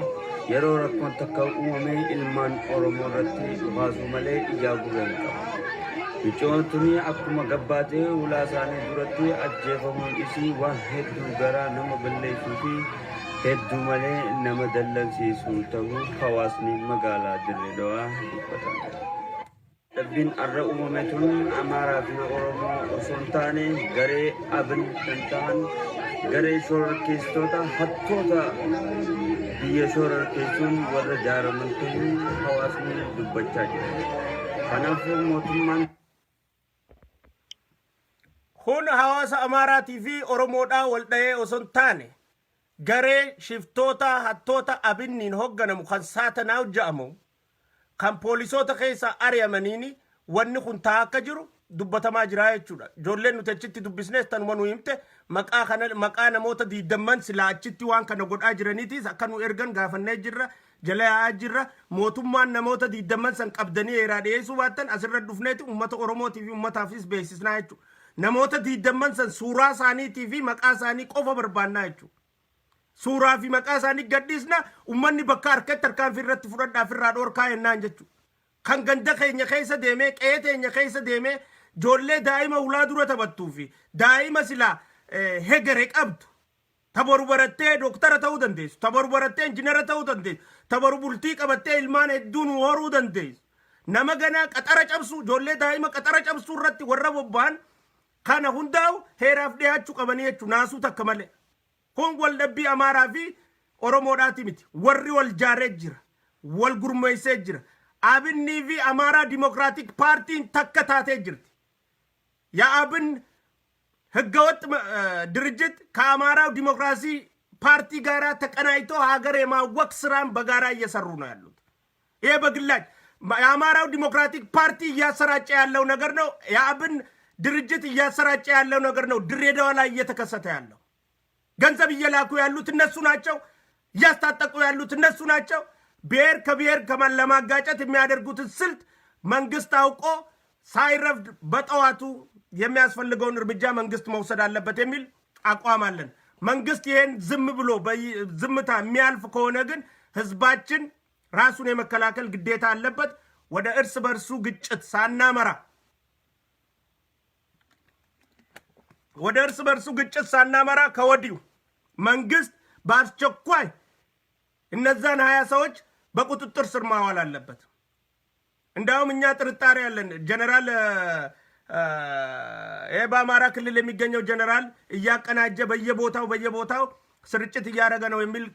yeroo rakkoon takka uumame ilmaan Oromoo irratti dhufaasuu malee ijaa gurra hin qabu. Micootni akkuma gabbaatee ulaa isaanii duratti ajjeefamuun isii waan hedduu garaa nama balleessuu fi hedduu malee nama dallansiisuu ta'uu hawaasni magaalaa dirreedhaa dubbatan. Dabbiin arra uumame tun Amaaraa fi Oromoo osoo hin taane garee abin kan ta'an garee shororkeessitoota hattoota biyya shororkeessuun warra jaaraman ta'uu hawaasni dubbachaa jira. Kanaafuu mootummaan kun hawaasa Amaaraatii fi Oromoodhaa wal dhahee osoo hin taane garee shiftoota hattoota abinniin hoogganamu kan saatanaa jedhamu kan poolisoota keessa ari'amaniini wanni kun ta'aa akka jiru dubbatamaa jira jechuudha. Ijoolleen nuti achitti dubbisnes tanuma nu himte maqaa namoota 20 silaa achitti waan kana godhaa jiraniitis akka nu ergan gaafannee jirra. Jala yaa'aa jirra. Mootummaan namoota 20 san qabdanii heeraa dhiyeessuu baattan asirra dhufneeti uummata Oromootii fi uummataafis beeksisnaa jechuudha. Namoota 20 san suuraa isaaniitii fi maqaa isaanii qofa barbaannaa jechuudha. Suuraa fi maqaa isaanii gadhiisna uummanni bakka harkatti harkaan irratti fudhadhaaf irraa dhoorkaa jennaan jechuudha. Kan ganda keenya keessa deemee qe'ee teenya keessa deemee ijoollee daa'ima ulaa dura taphattuu fi daa'ima silaa hegere qabdu tabaru barattee dooktara ta'uu dandeessu, tabaru barattee injiinara ta'uu dandeessu, tabaru bultii qabattee ilmaan hedduun horuu dandeessu. Nama ganaa qaxara cabsuu ijoollee daa'ima qaxara cabsuu irratti warra bobba'an kana hundaa'u heeraaf dhiyaachuu qabanii jechuudha. Naasuu takka malee. Kun waldhabbii Amaaraa fi Oromoodhaati miti. Warri wal jaaree jira. Wal gurmeessee jira. Abinni fi Amaaraa Dimokiraatik Paartiin takka taatee jirti. የአብን ህገወጥ ድርጅት ከአማራው ዲሞክራሲ ፓርቲ ጋር ተቀናይቶ ሀገር የማወቅ ስራን በጋራ እየሰሩ ነው ያሉት። ይሄ በግላጭ የአማራው ዲሞክራቲክ ፓርቲ እያሰራጨ ያለው ነገር ነው። የአብን ድርጅት እያሰራጨ ያለው ነገር ነው። ድሬዳዋ ላይ እየተከሰተ ያለው ገንዘብ እየላኩ ያሉት እነሱ ናቸው። እያስታጠቁ ያሉት እነሱ ናቸው። ብሔር ከብሔር ለማጋጨት የሚያደርጉትን ስልት መንግስት አውቆ ሳይረፍድ በጠዋቱ የሚያስፈልገውን እርምጃ መንግስት መውሰድ አለበት የሚል አቋም አለን። መንግስት ይሄን ዝም ብሎ ዝምታ የሚያልፍ ከሆነ ግን ህዝባችን ራሱን የመከላከል ግዴታ አለበት። ወደ እርስ በርሱ ግጭት ሳናመራ ከወዲሁ መንግስት በአስቸኳይ እነዛን 20 ሰዎች በቁጥጥር ስር ማዋል አለበት። እንዳውም እኛ ጥርጣሬ ያለን ጀነራል በአማራ ክልል የሚገኘው ጀነራል እያቀናጀ በየቦታው ስርጭት እያደረገ ነው የሚል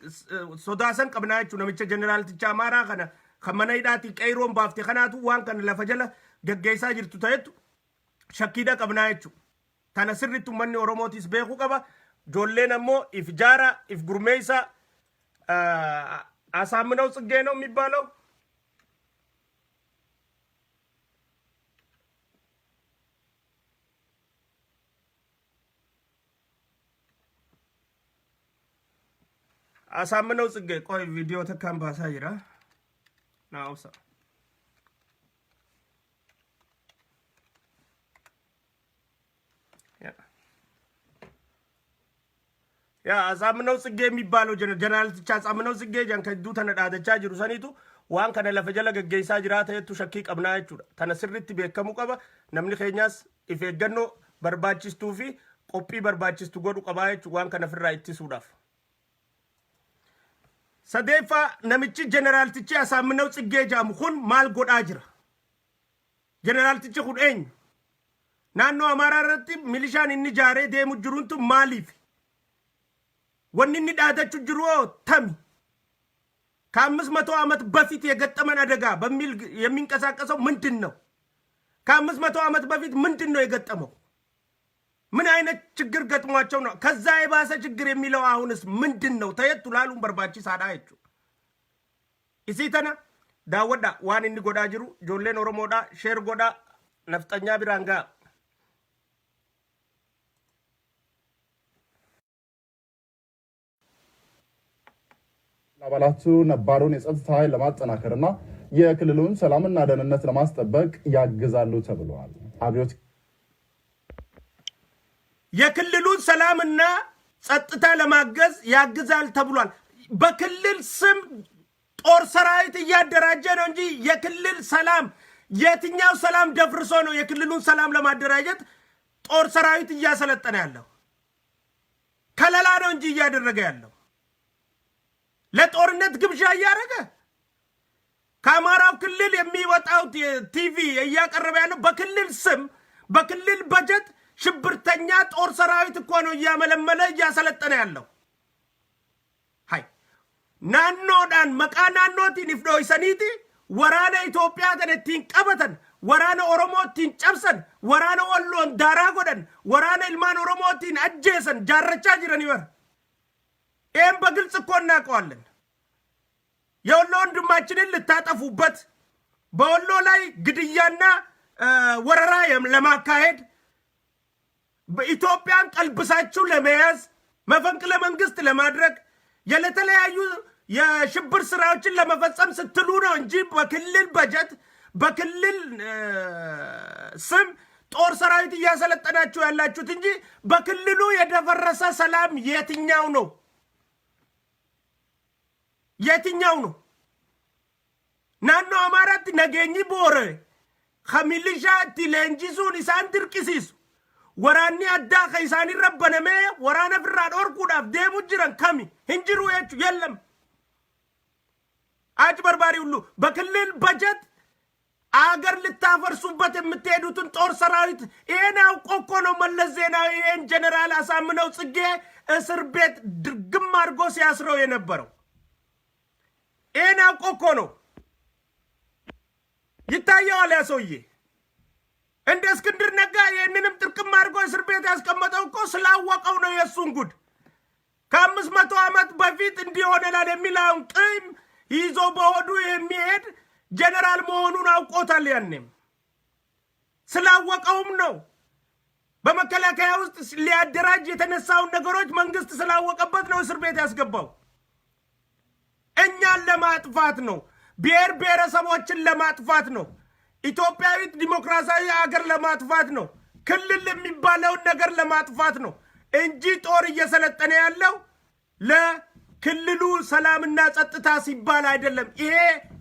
ሶዳሰን ቀብናችሁ ነምቸ ጀነራል ትቻ አማራ ከነ ከመናይዳቲ ቀይሮን ባፍቴ ከናቱ ዋን ከነ ለፈጀለ ገገይሳ ጅርቱ ተየቱ ሸኪዳ ቀብናችሁ ተነስርቱ መኒ ኦሮሞቲስ ቤኩ ቀባ ጆሌነሞ ኢፍጃራ ኢፍጉርሜይሳ አሳምነው ጽጌ ነው የሚባለው አሳምነው ጽጌ ቆይ ቪዲዮ ተካምባሳ ይራ ናውሳ ያ አሳምነው ጽጌ የሚባለው ጀነራል ትቻ አሳምነው ጽጌ ጀን ከዱ ተነዳደቻ ጅሩ ሰኒቱ ዋን ከነ ለፈጀለ ገገይሳ ጅራ ተየቱ ሸኪ ቀብና ይቹ ተነስርት ቤከሙ ቀባ ነምኒ ኸኛስ ኢፌገኖ በርባቺስቱ ፊ ቆጲ በርባቺስቱ ጎዱ ቀባ ይቹ ዋን ከነ ፍራ ኢትሱዳፍ ሰዴፋ ነምቺ ጀነራል ትቺ አሳምነው ጽጌ ጃም ሁን ማል ጎዳ ጅራ ጀነራል ትቺ ሁን ናኖ አማራረቲ ሚሊሻን እንጃሬ ደሙ ጅሩንቱ ማሊፍ ወንኒ ዳደቹ ጅሮ ተሚ ከ500 ዓመት በፊት የገጠመን አደጋ በሚል የሚንቀሳቀሰው ምንድነው? ከ500 ዓመት በፊት ምንድነው የገጠመው? ምን አይነት ችግር ገጥሟቸው ነው? ከዛ የባሰ ችግር የሚለው አሁንስ ምንድነው? ተየቱ ላሉን በርባቺ ሳዳይቹ ኢሲተና ዳወዳ ዋን እንዲ ጎዳ ጅሩ ጆሌን ኦሮሞዳ ሼር ጎዳ ነፍጠኛ ቢራንጋ አባላቱ ነባሩን የጸጥታ ኃይል ለማጠናከርና የክልሉን ሰላምና ደህንነት ለማስጠበቅ ያግዛሉ ተብሏል። አብዮት የክልሉን ሰላምና ጸጥታ ለማገዝ ያግዛል ተብሏል። በክልል ስም ጦር ሰራዊት እያደራጀ ነው እንጂ የክልል ሰላም የትኛው ሰላም ደፍርሶ ነው የክልሉን ሰላም ለማደራጀት ጦር ሰራዊት እያሰለጠነ ያለው? ከለላ ነው እንጂ እያደረገ ያለው ለጦርነት ግብዣ እያደረገ ከአማራው ክልል የሚወጣው ቲቪ እያቀረበ ያለው በክልል ስም በክልል በጀት ሽብርተኛ ጦር ሰራዊት እኮ ነው እያመለመለ እያሰለጠነ ያለው። ሃይ ናኖዳን መቃናኖቲን ይፍዶይ ሰኒቲ ወራነ ኢትዮጵያ ተነቲን ቀበተን ወራነ ኦሮሞቲን ጨብሰን ወራነ ወሎን ዳራ ጎደን ወራነ ኢልማን ኦሮሞቲን አጀሰን ጃረቻ ጅረን ይወር ኤም በግልጽ እኮ እናውቀዋለን። የወሎ ወንድማችንን ልታጠፉበት በወሎ ላይ ግድያና ወረራ ለማካሄድ በኢትዮጵያን ቀልብሳችሁ ለመያዝ መፈንቅለ መንግስት ለማድረግ የተለያዩ የሽብር ስራዎችን ለመፈጸም ስትሉ ነው እንጂ በክልል በጀት በክልል ስም ጦር ሰራዊት እያሰለጠናችሁ ያላችሁት እንጂ በክልሉ የደፈረሰ ሰላም የትኛው ነው? የትኛው ነው? ናኖ አማራት ነገኝ ቦረ ከሚሊሻ ቲሌንጂሱን ኢሳን ድርቅሲሱ ወራኒ አዳ ከኢሳን ረበነሜ ወራነ ፍራድ ኦርኩዳፍ ደሙ ጅረን ከሚ እንጅሩ የቹ የለም አጭበርባሪ ሁሉ በክልል በጀት አገር ልታፈርሱበት የምትሄዱትን ጦር ሰራዊት ይሄን አውቆ እኮ ነው መለስ ዜናዊ ይሄን ጀነራል አሳምነው ጽጌ እስር ቤት ድርግም አድርጎ ሲያስረው የነበረው። ይሄን አውቆ እኮ ነው ይታየዋል። ያ ሰውዬ እንደ እስክንድር ነጋ ይሄንንም ጥርቅም አድርጎ እስር ቤት ያስቀመጠው እኮ ስላወቀው ነው የሱን ጉድ። ከ500 ዓመት በፊት እንዲሆነላል የሚላውን ቂም ይዞ በሆዱ የሚሄድ ጀነራል መሆኑን አውቆታል። ያኔም ስላወቀውም ነው በመከላከያ ውስጥ ሊያደራጅ የተነሳውን ነገሮች መንግስት ስላወቀበት ነው እስር ቤት ያስገባው። እኛን ለማጥፋት ነው፣ ብሔር ብሔረሰቦችን ለማጥፋት ነው፣ ኢትዮጵያዊት ዲሞክራሲያዊ ሀገር ለማጥፋት ነው፣ ክልል የሚባለውን ነገር ለማጥፋት ነው እንጂ ጦር እየሰለጠነ ያለው ለክልሉ ሰላምና ጸጥታ ሲባል አይደለም። ይሄ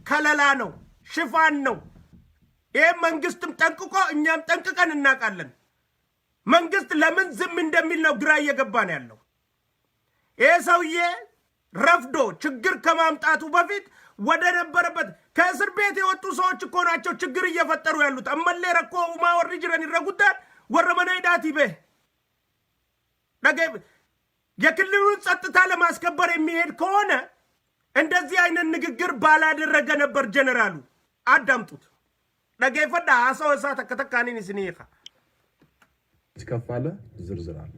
ከለላ ነው፣ ሽፋን ነው። ይሄ መንግስትም ጠንቅቆ እኛም ጠንቅቀን እናውቃለን። መንግስት ለምን ዝም እንደሚል ነው ግራ እየገባን ያለው። ይሄ ሰውዬ ረፍዶ ችግር ከማምጣቱ በፊት ወደ ነበረበት ከእስር ቤት የወጡ ሰዎች እኮ ናቸው ችግር እየፈጠሩ ያሉት። አመሌ ረኮ ኡማ ወሪ ጅረን ይረጉዳል ወረመነ ዳቲቤ ነገ የክልሉን ጸጥታ ለማስከበር የሚሄድ ከሆነ እንደዚህ አይነት ንግግር ባላደረገ ነበር ጀነራሉ። አዳምጡት። ነገፈዳ አሰው እሳት ከተካኒን ስኒኻ ተከፋለ ዝርዝር አለ።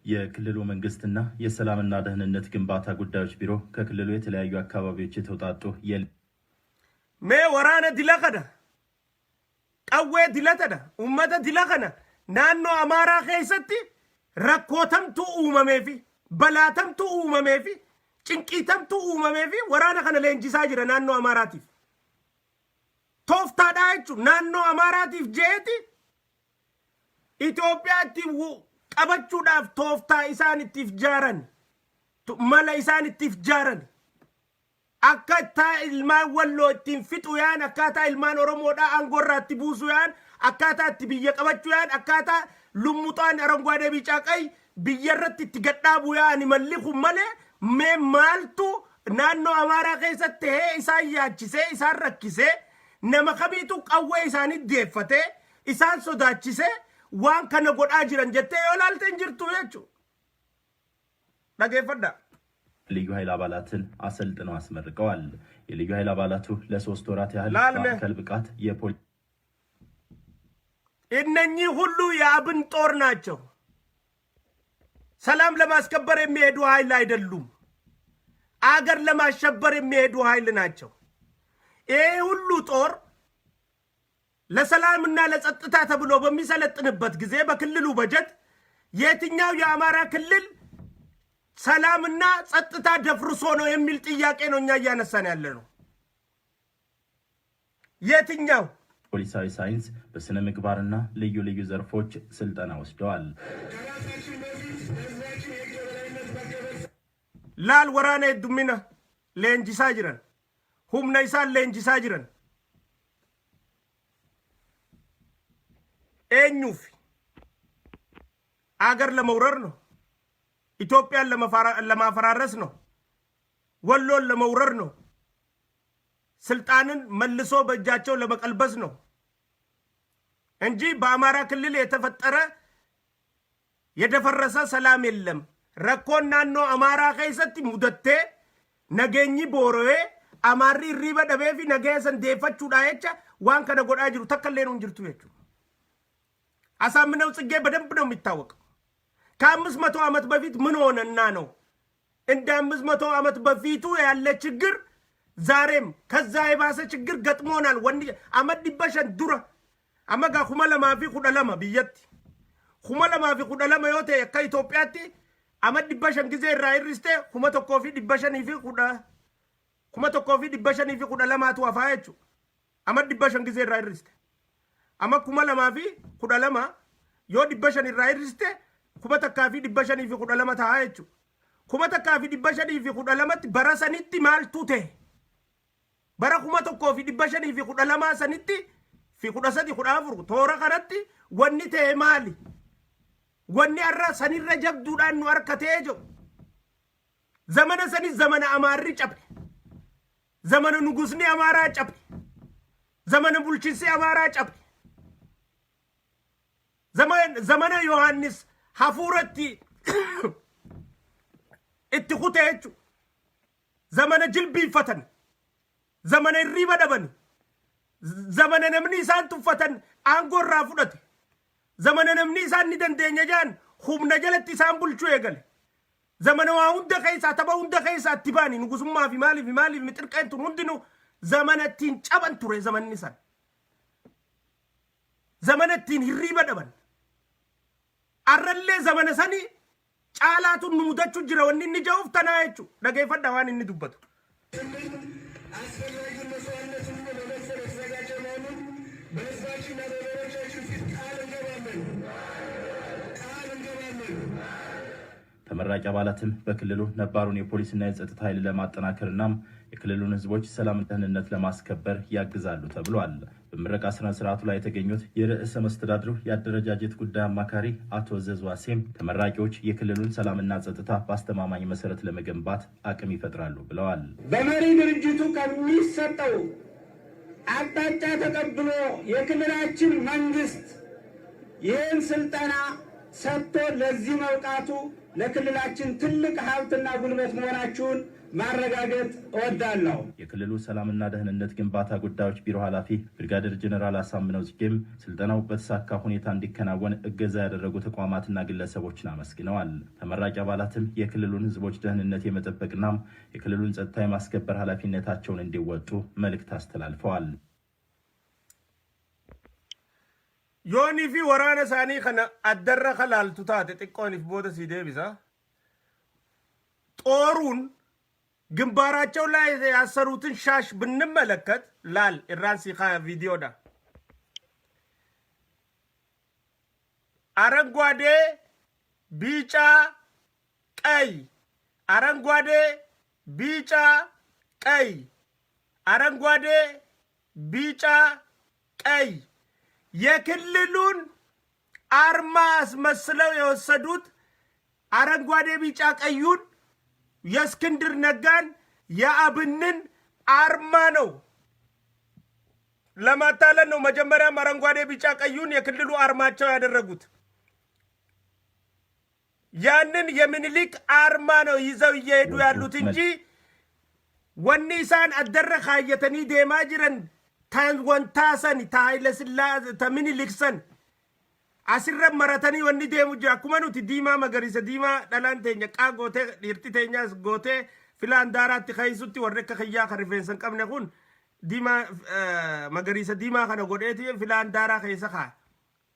የክልሉ መንግስትና የሰላምና ደህንነት ግንባታ ጉዳዮች ቢሮ ከክልሉ የተለያዩ አካባቢዎች የተውጣጡ ሜ ወራነ ዲላከዳ ቀዌ ዲለተዳ ኡመተ ዲላከና ናኖ አማራ ኸይሰቲ ረኮተምቱ ኡመሜፊ በላተምቱ ኡመሜፊ ጭንቂተምቱ ኡመሜፊ ወራነ ከነ ለንጂሳ ጅረ ናኖ አማራቲፍ ቶፍታዳቹ ናኖ አማራቲፍ ጄቲ ኢትዮጵያቲ ቀበቹዳፍ ቶፍታ ኢሳን ኢቲፍ ጃረን መለ ኢሳን ኢቲፍ ጃረን አካታ ኢልማን ወሎ ኢቲን ፊጡ ያን አካታ ኢልማን ኦሮሞዳ አንጎራቲ ቡሱ ያን አካታ ኢቲ ብየ ቀበቹ ያን አካታ ሉሙጣን አረንጓዴ ቢጫ ቀይ ብየረት ኢትገዳቡ ያን መልኹ መለ ማልቱ ናኖ አማራ ከሰተ ሄ ኢሳያችሴ ኢሳረክሴ ነመኸቢቱ ቀዌ ኢሳን ዲፈተ ኢሳን ሶዳችሴ ዋን ከነ ጎዳ ጅረን ጀቴ ይወላልተን ጅርቱ የቹ ነገፈዳ ልዩ ኃይል አባላትን አሰልጥነው አስመርቀዋል። የልዩ ኃይል አባላቱ ለ3 ወራት ያህል በአካል ብቃት እነኚህ ሁሉ የአብን ጦር ናቸው። ሰላም ለማስከበር የሚሄዱ ኃይል አይደሉም። አገር ለማሸበር የሚሄዱ ኃይል ናቸው። ይሄ ሁሉ ጦር ለሰላምና ለጸጥታ ተብሎ በሚሰለጥንበት ጊዜ በክልሉ በጀት የትኛው የአማራ ክልል ሰላምና ጸጥታ ደፍርሶ ነው የሚል ጥያቄ ነው እኛ እያነሳን ያለ ነው። የትኛው ፖሊሳዊ ሳይንስ በስነ ምግባርና ልዩ ልዩ ዘርፎች ስልጠና ወስደዋል። ላል ወራኔ ዱሚና ለንጂሳ ጅረን ሁምና ኢሳን ለንጂሳ ጅረን ኤኙፍ አገር ለመውረር ነው። ኢትዮጵያን ለማፈራረስ ነው። ወሎን ለመውረር ነው። ስልጣንን መልሶ በእጃቸው ለመቀልበስ ነው እንጂ በአማራ ክልል የተፈጠረ የደፈረሰ ሰላም የለም። ረኮናኖ አማራ ከይሰቲ ሙደቴ ነገኝ ቦሮዬ አማሪ ሪበ ደቤፊ ነገሰን ደፈቹ ዳየቻ ዋን ከነ ጎዳ ጅሩ ተከለኑን ጅርቱ የቹ አሳምነው ጽጌ በደንብ ነው የሚታወቀው። ከ500 ዓመት በፊት ምን ሆነና ነው እንደ 500 ዓመት በፊቱ ያለ ችግር ዛሬም ከዛ የባሰ ችግር ገጥሞናል። ወንዲ አመድ ዲበሸን ዱራ አመጋ ኩመለማ ፊ ኩደለማ ብየት ኩመለማ ፊ ኩደለማ ዮቴ ከኢትዮጵያቲ አመድ ዲበሸን ጊዜ ራይሪስቴ ኩመተኮ ፊ ዲበሸን ፊ ኩዳ ኩመተኮ ፊ ዲበሸን ፊ ኩደለማ ተዋፋየቹ አመድ ዲበሸን ጊዜ ራይሪስቴ አመ ኩመለማ ፊ ኩደለማ ዮ ዲበሸን ራይሪስቴ ኩመተካ ፊ ዲበሸን ፊ ኩደለማ ታየቹ ኩመተካ ፊ ዲበሸን ፊ ኩደለማት በረሰኒቲ ማልቱቴ bara kuma tokko fi dibbashanii fi kudha lama sanitti fi kudha sadi kudha afur toora kanatti wanni ta'e maali? Wanni arra sanirra jabduudhaan nu harkatee jiru. Zamana sanis zamana amaarri cabe. Zamana nugusni amaaraa cabe. Zamana bulchinsi amaaraa cabe. Zamana Yohaannis hafuuratti itti kutee jechuudha. Zamana jilbiiffatan. Zamana irriba dhaban. Zamana namni isaan tuffatan aangoo irraa fudhate. Zamana namni isaan ni dandeenya jaan humna jalatti isaan bulchuu eegale. Zamana waa hunda keessaa tapha hunda keessaa itti baani nugusummaa fi maaliif mixirqeen tun hundinuu zamana ittiin caban ture zamanni isaan. Zamana ittiin hirriba dhaban. Arrallee zamana sanii caalaatu nu mudachuu jira wanni inni ja'uuf tanaa jechuudha. Dhageeffadha waan inni dubbatu. ተመራቂ አባላትም በክልሉ ነባሩን የፖሊስና የጸጥታ ኃይል ለማጠናከርና የክልሉን ህዝቦች ሰላምና ደህንነት ለማስከበር ያግዛሉ ተብሏል። በምረቃ ስነ ስርዓቱ ላይ የተገኙት የርዕሰ መስተዳድሩ የአደረጃጀት ጉዳይ አማካሪ አቶ ዘዝዋሴም ተመራቂዎች የክልሉን ሰላምና ጸጥታ በአስተማማኝ መሰረት ለመገንባት አቅም ይፈጥራሉ ብለዋል። በመሪ ድርጅቱ ከሚሰጠው አቅጣጫ ተቀብሎ የክልላችን መንግስት ይህን ስልጠና ሰጥቶ ለዚህ መውቃቱ ለክልላችን ትልቅ ሀብትና ጉልበት መሆናችሁን ማረጋገጥ እወዳለሁ። የክልሉ ሰላምና ደህንነት ግንባታ ጉዳዮች ቢሮ ኃላፊ ብርጋዴር ጀነራል አሳምነው ጽጌም ስልጠናው በተሳካ ሁኔታ እንዲከናወን እገዛ ያደረጉ ተቋማትና ግለሰቦችን አመስግነዋል። ተመራቂ አባላትም የክልሉን ህዝቦች ደህንነት የመጠበቅና የክልሉን ጸጥታ የማስከበር ኃላፊነታቸውን እንዲወጡ መልእክት አስተላልፈዋል። ዮኒ ፊ ወራነ ሳኒ ከነ አደረ ከላልቱ ታተ ጥቆኒፍ ቦተ ሲዴቢሳ ጦሩን ግንባራቸው ላይ ያሰሩትን ሻሽ ብንመለከት ላል ኢራን ሲኻ ቪዲዮዳ አረንጓዴ ቢጫ ቀይ አረንጓዴ ቢጫ ቀይ አረንጓዴ ቢጫ ቀይ የክልሉን አርማ አስመስለው የወሰዱት አረንጓዴ ቢጫ ቀዩን የእስክንድር ነጋን የአብንን አርማ ነው። ለማታለል ነው መጀመሪያም አረንጓዴ ቢጫ ቀዩን የክልሉ አርማቸው ያደረጉት። ያንን የሚኒሊክ አርማ ነው ይዘው እየሄዱ ያሉት እንጂ ወኒሳን አደረኻ የተኒ ዴማ ጅረን ታንወንታሰን ታይለስላ ተሚኒሊክሰን asirra maratanii wanni deemu jira akkuma nuti diimaa magariisa diimaa dhalaan teenya qaa gootee dhiirti teenyaas gootee filaan daaraatti kaayisutti warri akka kiyyaa kan rifeensa hin qabne kun diimaa magariisa diimaa kana godheeti filaan daaraa keessa kaa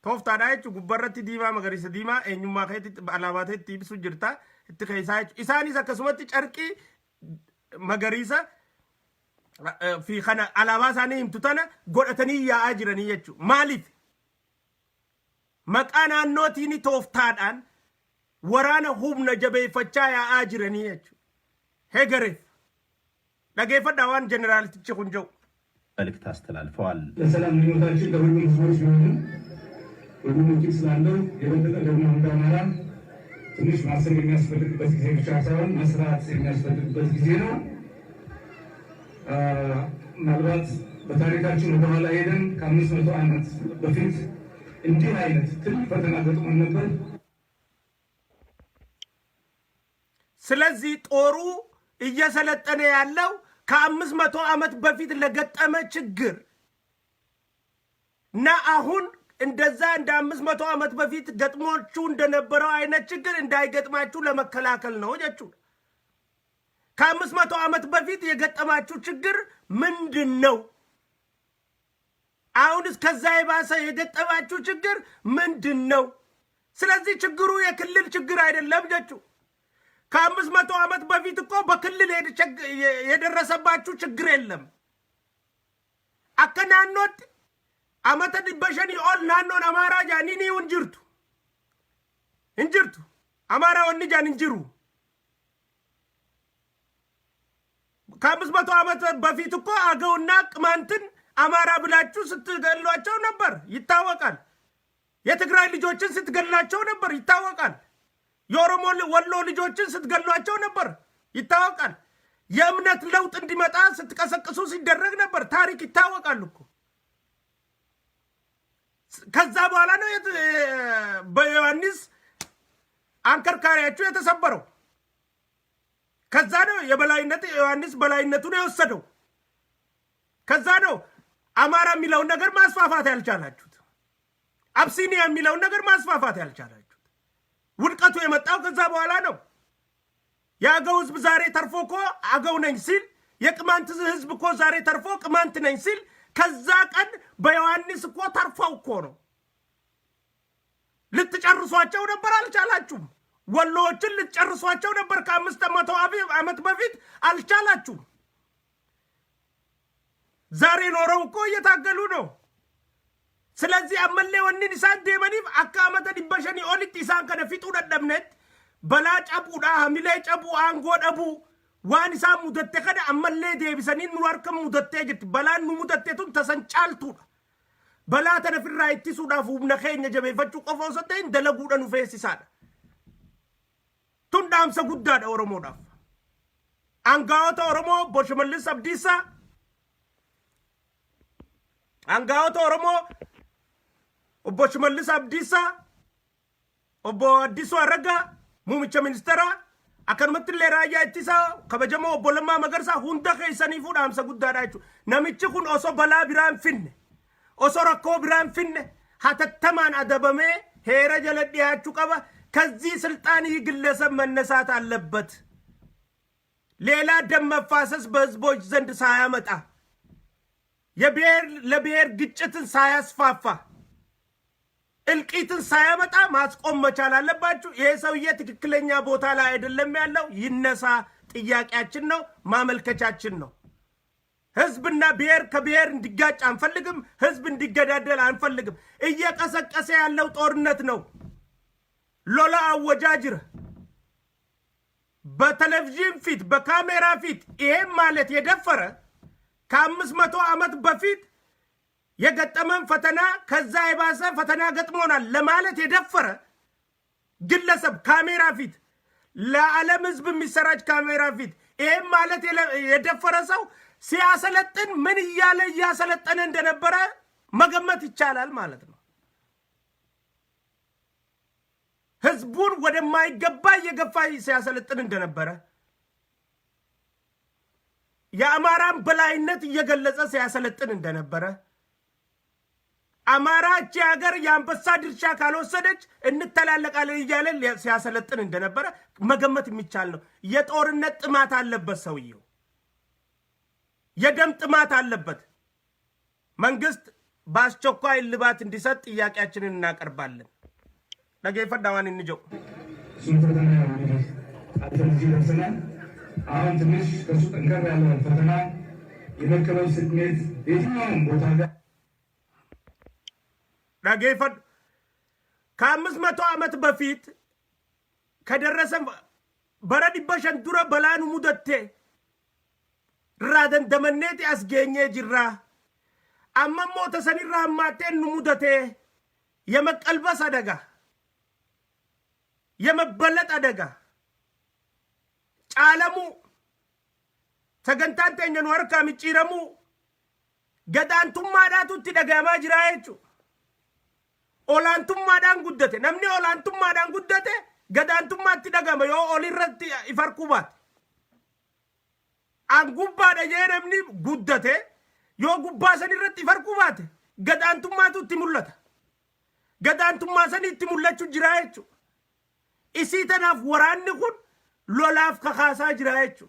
tooftaadha jechuun gubbarratti diimaa magariisa diimaa eenyummaa keetti alaabaatee ibsu jirta itti keessaa jechuudha. Isaanis akkasumatti carqii magariisa fi kana alaabaa isaanii himtu tana godhatanii yaa'aa jiranii jechuudha. Maaliif? Maqaa naannootiin tooftaadhaan waraana humna jabeeffachaa yaa'aa jiranii jechuudha. Heegareef dhageeffadhaa waan ጀነራልቲchi kun jedhu መልእክት አስተላልፈዋል። ለሰላም ምኞታችን ለሁሉም ህዝቦች ቢሆንም ሁሉም እጅግ ስላለው የበለጠ ደግሞ እንደ አማራ ትንሽ ማሰብ የሚያስፈልግበት ጊዜ ብቻ ሳይሆን መስራት የሚያስፈልግበት ጊዜ ነው። ምናልባት በታሪካችን ወደኋላ ሄደን ከ500 ዓመት በፊት እንዲህ አይነት ትልቅ ፈተና ገጥሞን ነበር። ስለዚህ ጦሩ እየሰለጠነ ያለው ከ500 ዓመት በፊት ለገጠመ ችግር እና አሁን እንደዛ እንደ 500 ዓመት በፊት ገጥሞቹ እንደነበረው አይነት ችግር እንዳይገጥማችሁ ለመከላከል ነው ጀቹ ከ500 ዓመት በፊት የገጠማችሁ ችግር ምንድነው? አሁንስ ከዛ የባሰ የገጠማችሁ ችግር ምንድነው? ስለዚህ ችግሩ የክልል ችግር አይደለም ጀቹ። ከ500 ዓመት በፊት እኮ በክልል የደረሰባችሁ ችግር የለም። አከናኖት አመተ ዲበሸኒ ኦል ናኖን አማራ ጃኒኒ እንጅርቱ አማራ ወንጃን እንጅሩ ከ500 ዓመት በፊት እኮ አገውና ቅማንትን አማራ ብላችሁ ስትገሏቸው ነበር ይታወቃል። የትግራይ ልጆችን ስትገላቸው ነበር ይታወቃል። የኦሮሞ ወሎ ልጆችን ስትገሏቸው ነበር ይታወቃል። የእምነት ለውጥ እንዲመጣ ስትቀሰቅሱ ሲደረግ ነበር። ታሪክ ይታወቃል እኮ። ከዛ በኋላ ነው በዮሐንስ አንከርካሪያችሁ የተሰበረው። ከዛ ነው የበላይነት ዮሐንስ በላይነቱን የወሰደው። ከዛ ነው አማራ የሚለውን ነገር ማስፋፋት ያልቻላችሁት። አብሲኒያ የሚለውን ነገር ማስፋፋት ያልቻላችሁት። ውድቀቱ የመጣው ከዛ በኋላ ነው። የአገው ህዝብ ዛሬ ተርፎ እኮ አገው ነኝ ሲል፣ የቅማንት ህዝብ እኮ ዛሬ ተርፎ ቅማንት ነኝ ሲል፣ ከዛ ቀን በዮሐንስ እኮ ተርፈው እኮ ነው። ልትጨርሷቸው ነበር፣ አልቻላችሁም። ወሎዎችን ልትጨርሷቸው ነበር ከ500 ዓመት በፊት፣ አልቻላችሁም። ዛሬ ኖረው እኮ እየታገሉ ነው። ስለዚህ አመሌ ወንን ኢሳን ደመኒፍ አካመተ ዲበሸኒ ኦሊት ኢሳን ከነ ፊጡ ደደምነት በላ ጨቡዳ ሀሚሌ ጨቡ አንጎ ደቡ ዋን ኢሳን ሙደቴ ከደ አመሌ ዴቢሰኒን ኑዋርከም ሙደቴ ጅት በላን ኑ ሙደቴቱን ተሰንጫልቱዳ በላ ተነፍራ ኢትሱዳፍ ሁብነ ኬኛ ጀቤፈቹ ቆፈው ሰተን ደለጉደ ኑ ፌሲሳዳ ቱንዳምሰ ጉዳዳ ኦሮሞዳፍ አንጋዎተ ኦሮሞ ቦሽመልስ አብዲሳ አንጋዎተ ኦሮሞ obbo Shimallis Abdiisa, obbo Addisuu Araggaa, muummicha ministeera, akkanumatti illee raayyaa ittisaa kabajamoo obbo Lammaa Magarsaa hunda keessaniifuu dhaamsa guddaadha jechuudha. Namichi kun osoo balaa biraan finne, osoo rakkoo biraan finne, hatattamaan adabamee heera jala dhiyaachuu qaba. ከዚህ ስልጣን ይህ ግለሰብ መነሳት አለበት። ሌላ ደም መፋሰስ በህዝቦች ዘንድ ሳያመጣ ለብሔር ግጭትን ሳያስፋፋ እልቂትን ሳያመጣ ማስቆም መቻል አለባችሁ። ይሄ ሰውዬ ትክክለኛ ቦታ ላይ አይደለም ያለው፣ ይነሳ። ጥያቄያችን ነው፣ ማመልከቻችን ነው። ህዝብና ብሔር ከብሔር እንዲጋጭ አንፈልግም። ህዝብ እንዲገዳደል አንፈልግም። እየቀሰቀሰ ያለው ጦርነት ነው። ሎላ አወጃጅር በቴሌቪዥን ፊት በካሜራ ፊት ይሄም ማለት የደፈረ ከ500 ዓመት በፊት የገጠመን ፈተና ከዛ የባሰ ፈተና ገጥሞናል ለማለት የደፈረ ግለሰብ ካሜራ ፊት ለዓለም ህዝብ የሚሰራጭ ካሜራ ፊት ይሄም ማለት የደፈረ ሰው ሲያሰለጥን ምን እያለ እያሰለጠነ እንደነበረ መገመት ይቻላል ማለት ነው። ህዝቡን ወደማይገባ የገፋ ሲያሰለጥን እንደነበረ የአማራን በላይነት እየገለጸ ሲያሰለጥን እንደነበረ አማራ እቺ ሀገር የአንበሳ ድርሻ ካልወሰደች እንተላለቃለን እያለ ሲያሰለጥን እንደነበረ መገመት የሚቻል ነው። የጦርነት ጥማት አለበት ሰውየው፣ የደም ጥማት አለበት። መንግስት በአስቸኳይ እልባት እንዲሰጥ ጥያቄያችንን እናቀርባለን። ለገፈዳዋን እንጀው ፈተና እንግዲህ አተዚህ ደርሰናል። አሁን ትንሽ ከሱ ጠንከር ያለ ፈተና የመቀበል ስሜት የትኛውም ቦታ ጋር ለገፈድ ከ500 ዓመት በፊት ከደረሰ በረድ በሸንዱረ በላኑ ሙደቴ ራደን ደመኔት ያስገኘ ጅራ አመሞ ተሰኒራ ማቴን ሙደቴ የመቀልበስ አደጋ የመበለጥ አደጋ ጫለሙ ተገንታንተኛን ወርካ ምጪረሙ ገዳንቱማዳቱት ደጋማ ጅራየቹ ኦላንቱማዳን ጉደቴ ነምኒ ኦላንቱማዳን ጉደቴ ገዳንቱማት ደጋማ ዮ ኦሊረት ይፈርኩባት አንጉባዳ የነምኒ ጉደቴ ዮ ጉባሰኒረት ይፈርኩባት ገዳንቱማቱት ይሙለታ ገዳንቱማሰኒ ይሙለቹ ጅራየቹ ኢሲተናፍ ወራን ኩን ሎላፍ ከኻሳ ጅራየቹ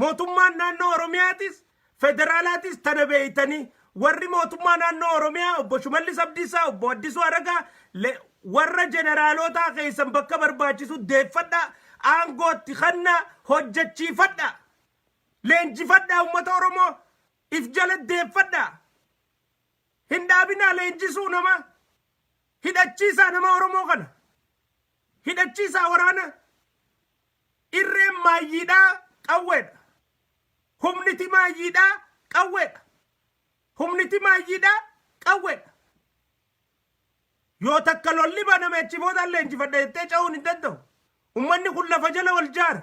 mootummaan naannoo Oromiyaatis federaalaatis tanabeeytanii warri mootummaa naannoo Oromiyaa obbo Shimallis Abdiisaa obbo Addisuu Aragaa warra jeneraalota keessan bakka barbaachisu deeffadha aangootti kanna hojjechiifadha leenjifadha ummata Oromoo if jala deeffadha hin dhaabinaa leenjisuu nama hidhachiisaa nama Oromoo kana hidhachiisaa waraana irreen maayyiidhaa qawweedha humniti maayyiidhaa qawweedha humniti maayyiidhaa qawweedha yoo takka lolli baname achi booda leenjifadha jettee ca'uun hin danda'u ummanni kun lafa jala wal jaara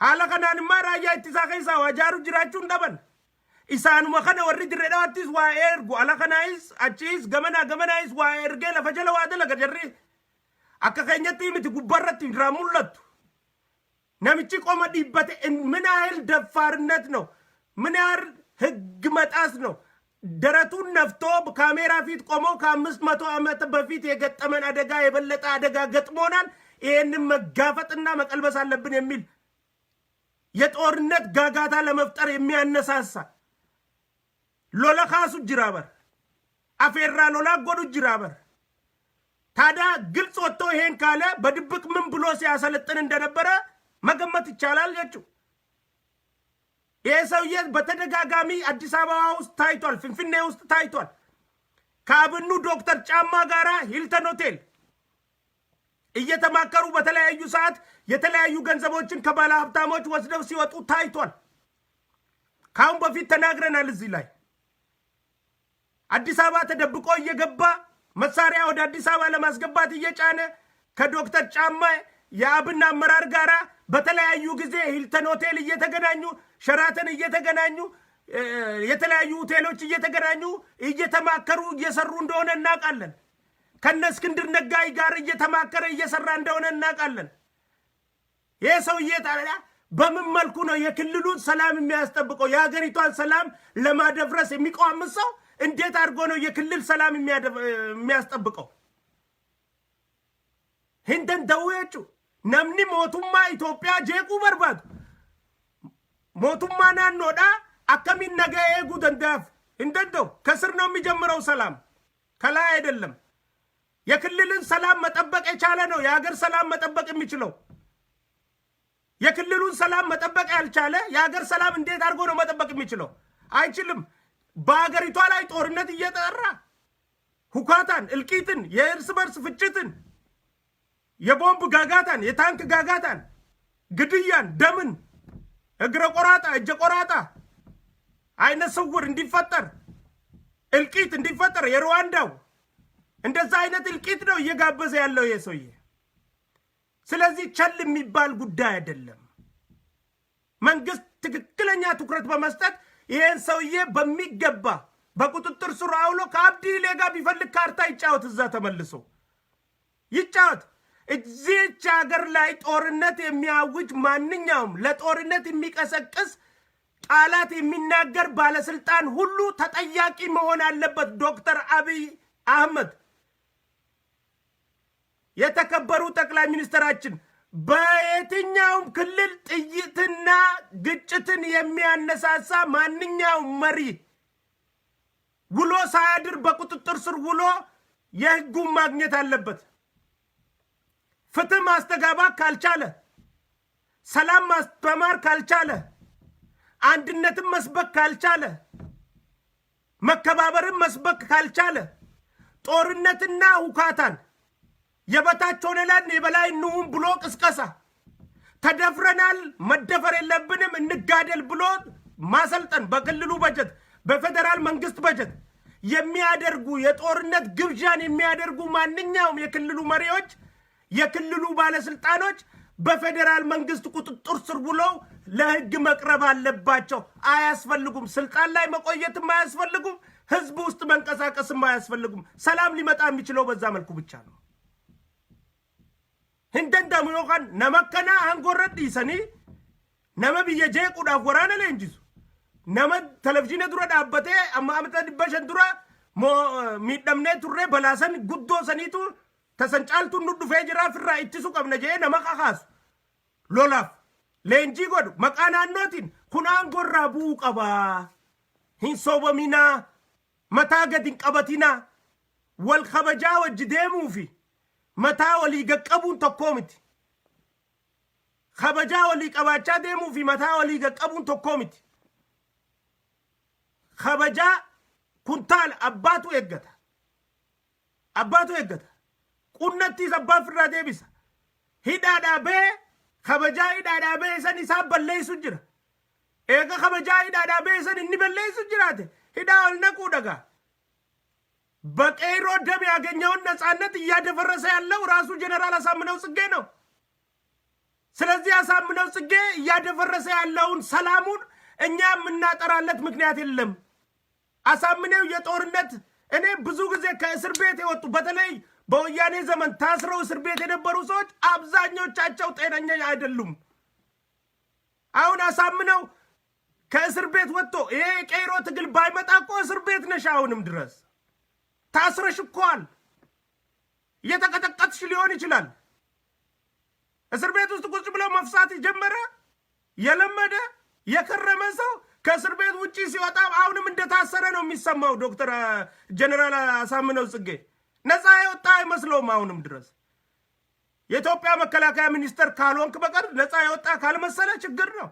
haala kanaan immoo raayyaa ittisaa keessaa waa jaaru jiraachuun dhaban isaanuma kana warri dirree dhawaattis waa ergu ala kanaayis achiis gamanaayis waa ergee lafa jala waa dalaga jarri akka keenyatti miti gubbarratti irraa mul'attu namichi qoma dhiibbate ምን ያህል ደፋርነት ነው ምን ያህል ህግ መጣስ ነው ደረቱን ነፍቶ ካሜራ ፊት ቆሞ ከ500 ዓመት በፊት የገጠመን አደጋ የበለጠ አደጋ ገጥሞናል ይሄንን መጋፈጥና መቀልበስ አለብን የሚል የጦርነት ጋጋታ ለመፍጠር የሚያነሳሳ ሎላካሱ ጅራበር አፌራ ሎላ ጎዱ ጅራበር ታዲያ ግልጽ ወጥቶ ይሄን ካለ በድብቅ ምን ብሎ ሲያሰለጥን እንደነበረ መገመት ይቻላል ያችሁ የሰውዬ በተደጋጋሚ አዲስ አበባ ውስጥ ታይቷል ፍንፍኔ ውስጥ ታይቷል ካብኑ ዶክተር ጫማ ጋራ ሂልተን ሆቴል እየተማከሩ በተለያዩ ሰዓት የተለያዩ ገንዘቦችን ከባለ ሀብታሞች ወስደው ሲወጡ ታይቷል ካሁን በፊት ተናግረናል እዚህ ላይ አዲስ አበባ ተደብቆ እየገባ መሳሪያ ወደ አዲስ አበባ ለማስገባት እየጫነ ከዶክተር ጫማ የአብና አመራር ጋራ በተለያዩ ጊዜ ሂልተን ሆቴል እየተገናኙ ሸራተን እየተገናኙ የተለያዩ ሆቴሎች እየተገናኙ እየተማከሩ እየሰሩ እንደሆነ እናውቃለን ከነ እስክንድር ነጋይ ጋር እየተማከረ እየሰራ እንደሆነ እናውቃለን ይሄ ሰውዬ ታዲያ በምን መልኩ ነው የክልሉን ሰላም የሚያስጠብቀው የሀገሪቷን ሰላም ለማደፍረስ የሚቋምጥ ሰው እንዴት አድርጎ ነው የክልል ሰላም የሚያስጠብቀው hindan dawechu namni mootummaa Itoophiyaa jeequu barbaadu mootummaa naannoodha akkamiin nagaa eeguu danda'aaf hin danda'u ከስር ነው የሚጀምረው ሰላም ከላይ አይደለም የክልልን ሰላም መጠበቅ የቻለ ነው የሀገር ሰላም መጠበቅ የሚችለው የክልሉን ሰላም መጠበቅ ያልቻለ የሀገር ሰላም እንዴት አድርጎ ነው መጠበቅ የሚችለው አይችልም በአገሪቷ ላይ ጦርነት እየጠራ ሁካታን እልቂትን የእርስ በርስ ፍጭትን የቦምብ ጋጋታን የታንክ ጋጋታን ግድያን ደምን እግረ ቆራጣ እጀ ቆራጣ አይነ ስውር እንዲፈጠር እልቂት እንዲፈጠር የሩዋንዳው እንደዛ አይነት እልቂት ነው እየጋበዘ ያለው የሰውዬ ስለዚህ ቸል የሚባል ጉዳይ አይደለም መንግስት ትክክለኛ ትኩረት በመስጠት ይሄን ሰውዬ በሚገባ በቁጥጥር ስር አውሎ ከአብዲ ሌጋ ቢፈልግ ካርታ ይጫወት እዛ ተመልሶ ይጫወት እዚህች ሀገር ላይ ጦርነት የሚያውጅ ማንኛውም ለጦርነት የሚቀሰቅስ ቃላት የሚናገር ባለስልጣን ሁሉ ተጠያቂ መሆን አለበት ዶክተር አብይ አህመድ የተከበሩ ጠቅላይ ሚኒስትራችን በየትኛውም ክልል ጥይትና ግጭትን የሚያነሳሳ ማንኛውም መሪ ውሎ ሳያድር በቁጥጥር ስር ውሎ የህጉን ማግኘት አለበት ፍትህ ማስተጋባት ካልቻለ ሰላም ማስተማር ካልቻለ አንድነትን መስበክ ካልቻለ መከባበርን መስበክ ካልቻለ ጦርነትና ሁካታን የበታች ሆነናል የበላይ እንሁን ብሎ ቅስቀሳ ተደፍረናል መደፈር የለብንም እንጋደል ብሎ ማሰልጠን በክልሉ በጀት በፌደራል መንግስት በጀት የሚያደርጉ የጦርነት ግብዣን የሚያደርጉ ማንኛውም የክልሉ መሪዎች የክልሉ ባለስልጣኖች በፌደራል መንግስት ቁጥጥር ስር ውለው ለህግ መቅረብ አለባቸው አያስፈልጉም ስልጣን ላይ መቆየትም አያስፈልጉም ህዝብ ውስጥ መንቀሳቀስም አያስፈልጉም ሰላም ሊመጣ የሚችለው በዛ መልኩ ብቻ ነው እንደንደም ይሆን ነመከና አንጎረድ ይሰኒ ነመ ቢየጄቁዳፍ ወራነ ለንጂሱ ነመ ቴሌቪዥን ዱራ ዳበቴ አማምተ ዲበሸን ዱራ ሚደምኔ ቱሬ በላሰን ጉዶ ሰኒቱ ተሰንጫልቱ ኑዱፌ ጅራ ፍራ ኢትሱ ቀብነ ጄ ነመ ኻኻስ ሎላፍ leenjii godhu maqaa naannootiin kun aangorraa bu'uu qabaa. Hin sobaminaa, mataa gadi hin qabatinaa, wal kabajaa wajji deemuu fi mataa walii gaqqabuun tokkoo miti. Kabajaa walii qabaachaa deemuu fi mataa walii gaqqabuun tokkoo miti. Kabajaa kuntaala abbaatu eeggata. Abbaatu eeggata. Qunnattiis abbaa firraa deebisa. Hidhaadhaa bee kabajaa hidhaadhaa bee san isaa balleessu jira. Eega kabajaa hidhaadhaa bee san inni balleessu jiraate hidhaa ol naquu dhagaa. በቀይሮ ደም ያገኘውን ነፃነት እያደፈረሰ ያለው ራሱ ጀነራል አሳምነው ጽጌ ነው። ስለዚህ አሳምነው ጽጌ እያደፈረሰ ያለውን ሰላሙን እኛ የምናጠራለት ምክንያት የለም። አሳምነው የጦርነት እኔ ብዙ ጊዜ ከእስር ቤት የወጡ በተለይ በወያኔ ዘመን ታስረው እስር ቤት የነበሩ ሰዎች አብዛኞቻቸው ጤነኛ አይደሉም። አሁን አሳምነው ከእስር ቤት ወጥቶ ይሄ ቀይሮ ትግል ባይመጣ እኮ እስር ቤት ነሽ አሁንም ድረስ ታስረሽ እኮል እየተቀጠቀጥሽ ሊሆን ይችላል። እስር ቤት ውስጥ ቁጭ ብለው መፍሳት የጀመረ የለመደ የከረመ ሰው ከእስር ቤት ውጪ ሲወጣ አሁንም እንደታሰረ ነው የሚሰማው። ዶክተር ጀነራል አሳምነው ጽጌ ነፃ የወጣ አይመስለውም አሁንም ድረስ። የኢትዮጵያ መከላከያ ሚኒስተር ካልሆንክ በቀር ነፃ የወጣ ካልመሰለ ችግር ነው።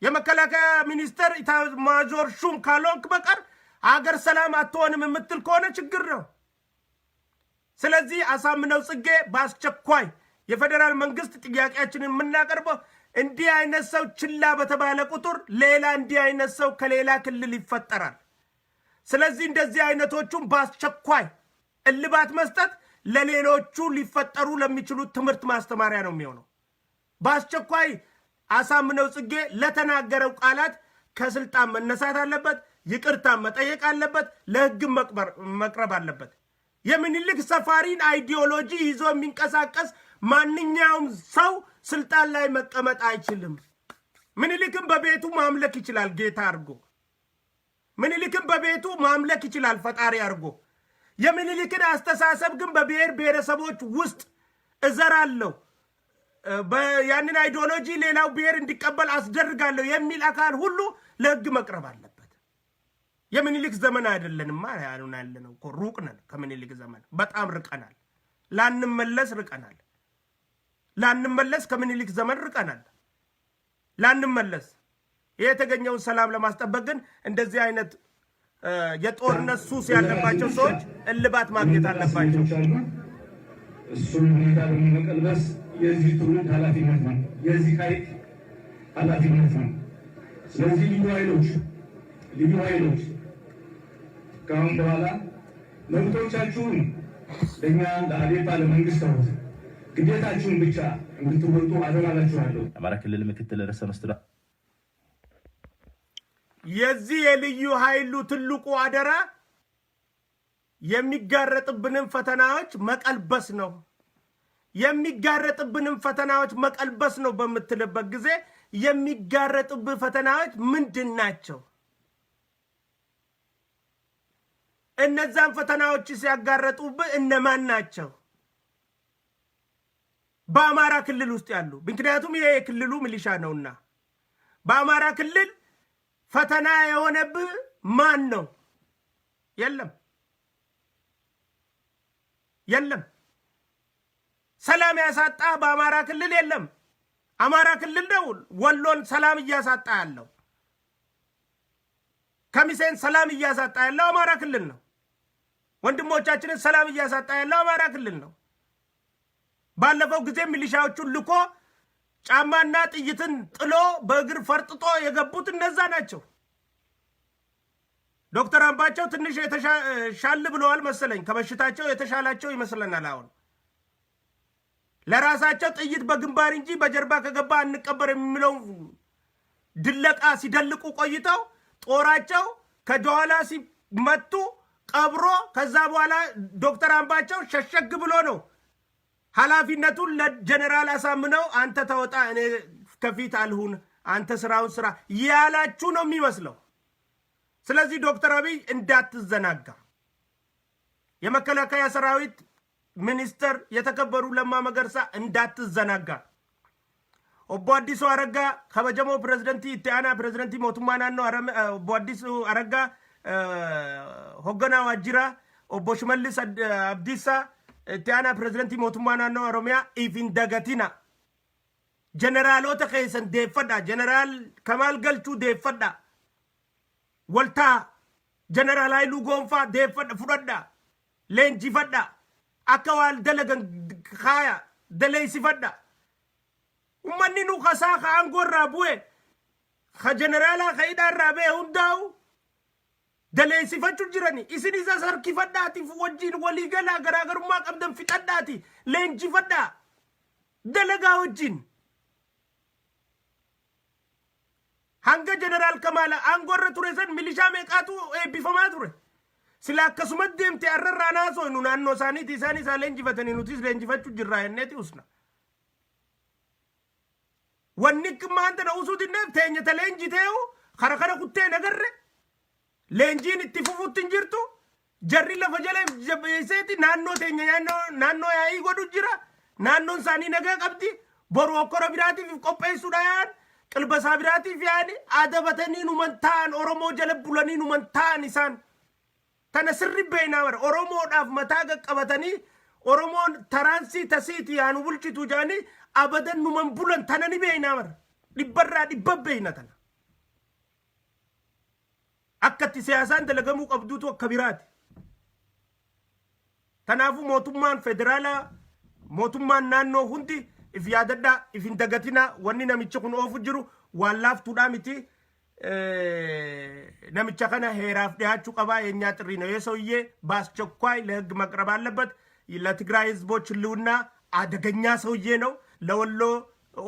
የመከላከያ ሚኒስተር ኢታማዦር ሹም ካልሆንክ በቀር አገር ሰላም አትሆንም የምትል ከሆነ ችግር ነው። ስለዚህ አሳምነው ጽጌ በአስቸኳይ የፌደራል መንግስት ጥያቄያችንን የምናቀርበው እንዲህ አይነት ሰው ችላ በተባለ ቁጥር ሌላ እንዲህ አይነት ሰው ከሌላ ክልል ይፈጠራል። ስለዚህ እንደዚህ አይነቶቹን በአስቸኳይ እልባት መስጠት ለሌሎቹ ሊፈጠሩ ለሚችሉት ትምህርት ማስተማሪያ ነው የሚሆነው። በአስቸኳይ አሳምነው ጽጌ ለተናገረው ቃላት ከስልጣን መነሳት አለበት። ይቅርታ መጠየቅ አለበት። ለህግ መቅረብ አለበት። የምኒልክ ሰፋሪን አይዲዮሎጂ ይዞ የሚንቀሳቀስ ማንኛውም ሰው ስልጣን ላይ መቀመጥ አይችልም። ምኒልክን በቤቱ ማምለክ ይችላል ጌታ አድርጎ። ምኒልክን በቤቱ ማምለክ ይችላል ፈጣሪ አድርጎ። የምኒልክን አስተሳሰብ ግን በብሔር ብሔረሰቦች ውስጥ እዘራለሁ፣ ያንን አይዲዮሎጂ ሌላው ብሔር እንዲቀበል አስደርጋለሁ የሚል አካል ሁሉ ለህግ መቅረብ አለበት። የምኒልክ ዘመን አይደለንማ ያሉን ያለነው እኮ ሩቅ ነን። ከምኒልክ ዘመን በጣም ርቀናል። ላንመለስ ርቀናል። ላንመለስ ከምኒልክ ዘመን ርቀናል። ላንመለስ የተገኘውን ሰላም ለማስጠበቅ ግን እንደዚህ አይነት የጦርነት ሱስ ያለባቸው ሰዎች እልባት ማግኘት አለባቸው። እሱን ሁኔታ ለመቀልበስ የዚህ ትውልድ ኃላፊነት ነው፣ የዚህ ኃይል ኃላፊነት ነው። ስለዚህ ልዩ ኃይሎች ከአሁን በኋላ መብቶቻችሁን ለእኛ ለአዴፓ ለመንግስት ተውት፣ ግዴታችሁን ብቻ እንድትወጡ አደራላችኋለሁ። የአማራ ክልል ምክትል ርዕሰ መስተዳድር የዚህ የልዩ ኃይሉ ትልቁ አደራ የሚጋረጥብንን ፈተናዎች መቀልበስ ነው። የሚጋረጥብንን ፈተናዎች መቀልበስ ነው በምትልበት ጊዜ የሚጋረጥብህ ፈተናዎች ምንድን ናቸው? እነዛን ፈተናዎች ሲያጋረጡብህ እነማን ናቸው? በአማራ ክልል ውስጥ ያሉ፣ ምክንያቱም ይሄ የክልሉ ሚሊሻ ነውና። በአማራ ክልል ፈተና የሆነብህ ማን ነው? የለም። ሰላም ያሳጣ በአማራ ክልል የለም። አማራ ክልል ነው ወሎን ሰላም እያሳጣ ያለው። ከሚሴን ሰላም እያሳጣ ያለው አማራ ክልል ነው። ወንድሞቻችንን ሰላም እያሳጣ ያለው አማራ ክልል ነው። ባለፈው ጊዜ ሚሊሻዎቹን ልኮ ጫማና ጥይትን ጥሎ በእግር ፈርጥጦ የገቡት እነዛ ናቸው። ዶክተር አምባቸው ትንሽ ሻል ብለዋል መሰለኝ። ከበሽታቸው የተሻላቸው ይመስለናል። አሁን ለራሳቸው ጥይት በግንባር እንጂ በጀርባ ከገባ አንቀበር የሚለው ድለቃ ሲደልቁ ቆይተው ጦራቸው ከጀኋላ ሲመቱ ቀብሮ ከዛ በኋላ ዶክተር አምባቸው ሸሸግ ብሎ ነው ኃላፊነቱን ለጀነራል አሳምነው አንተ ተወጣ እኔ ከፊት አልሁን አንተ ስራውን ስራ ያላችሁ ነው የሚመስለው። ስለዚህ ዶክተር አብይ እንዳትዘናጋ፣ የመከላከያ ሰራዊት ሚኒስተር የተከበሩ ለማ መገርሳ እንዳትዘናጋ። obbo Addisu Araggaa kabajamoo pirezidantii itti aanaa pirezidantii mootummaa naannoo obbo Addisu Araggaa hoogganaa waajjira obbo Shimallis Abdiisaa itti aanaa pirezidantii mootummaa naannoo Oromiyaa ifin dagatina generaalota keessan deeffadha generaal Kamaal Galchuu deeffadha waltaa generaal Haayiluu Goonfaa deeffadha fudhadha leenjifadha akka waal dalagan kaaya daleessifadha ummanni nu kasaa ka angorraa bu'e ka generaalaa ka hidhaarraa ba'e hundaa'u daleessifachuu jirani isin isa sarkifadhaatiif wajjin waliigalaa garaagarummaa qabdan fixadhaati leenjifadhaa dalagaa wajjin hanga generaal Kamaala angorra ture san milishaa meeqaatu eebbifamaa ture sila akkasumas deemte arrarraa naasoo nu naannoo isaaniiti isaan isaa leenjifatanii nutis leenjifachuu jirraa jenneeti usna wanni maanta na usuutinneef teenyata leenjiteehu kara kuttee nagarre leenjiin itti fufuutti hin jirtu jarri lafa jala jabeesseeti naannoo teenya naannoo yaa'ii godhu jira naannoon isaanii nagaa qabdi boru okkora biraatiif qopheessuudhaan qilbasaa biraatiif yaani adabatanii numan ta'an Oromoo jala bulanii numan ta'an isaan tana sirri beeynaa bara Oromoodhaaf mataa qaqqabatanii Oromoon taraansii tasiiti yaanu bulchitu jaanii abadan numan bulan tana ni beeynaa bara dhibbarraa dhibba beeyna tana akkatti siyaasaan dalagamuu qabduutu akka biraati tanaafu mootummaan federaalaa mootummaan naannoo hundi if yaadadhaa if hin dagatinaa wanni namicha kun oofu jiru waan laaftuudhaa miti namicha kana heeraaf dhiyaachuu qabaa የኛ ጥሪ ነው የሰውዬ በአስቸኳይ ለህግ መቅረብ አለበት ለትግራይ ህዝቦች ህልውና አደገኛ ሰውዬ ነው ለወሎ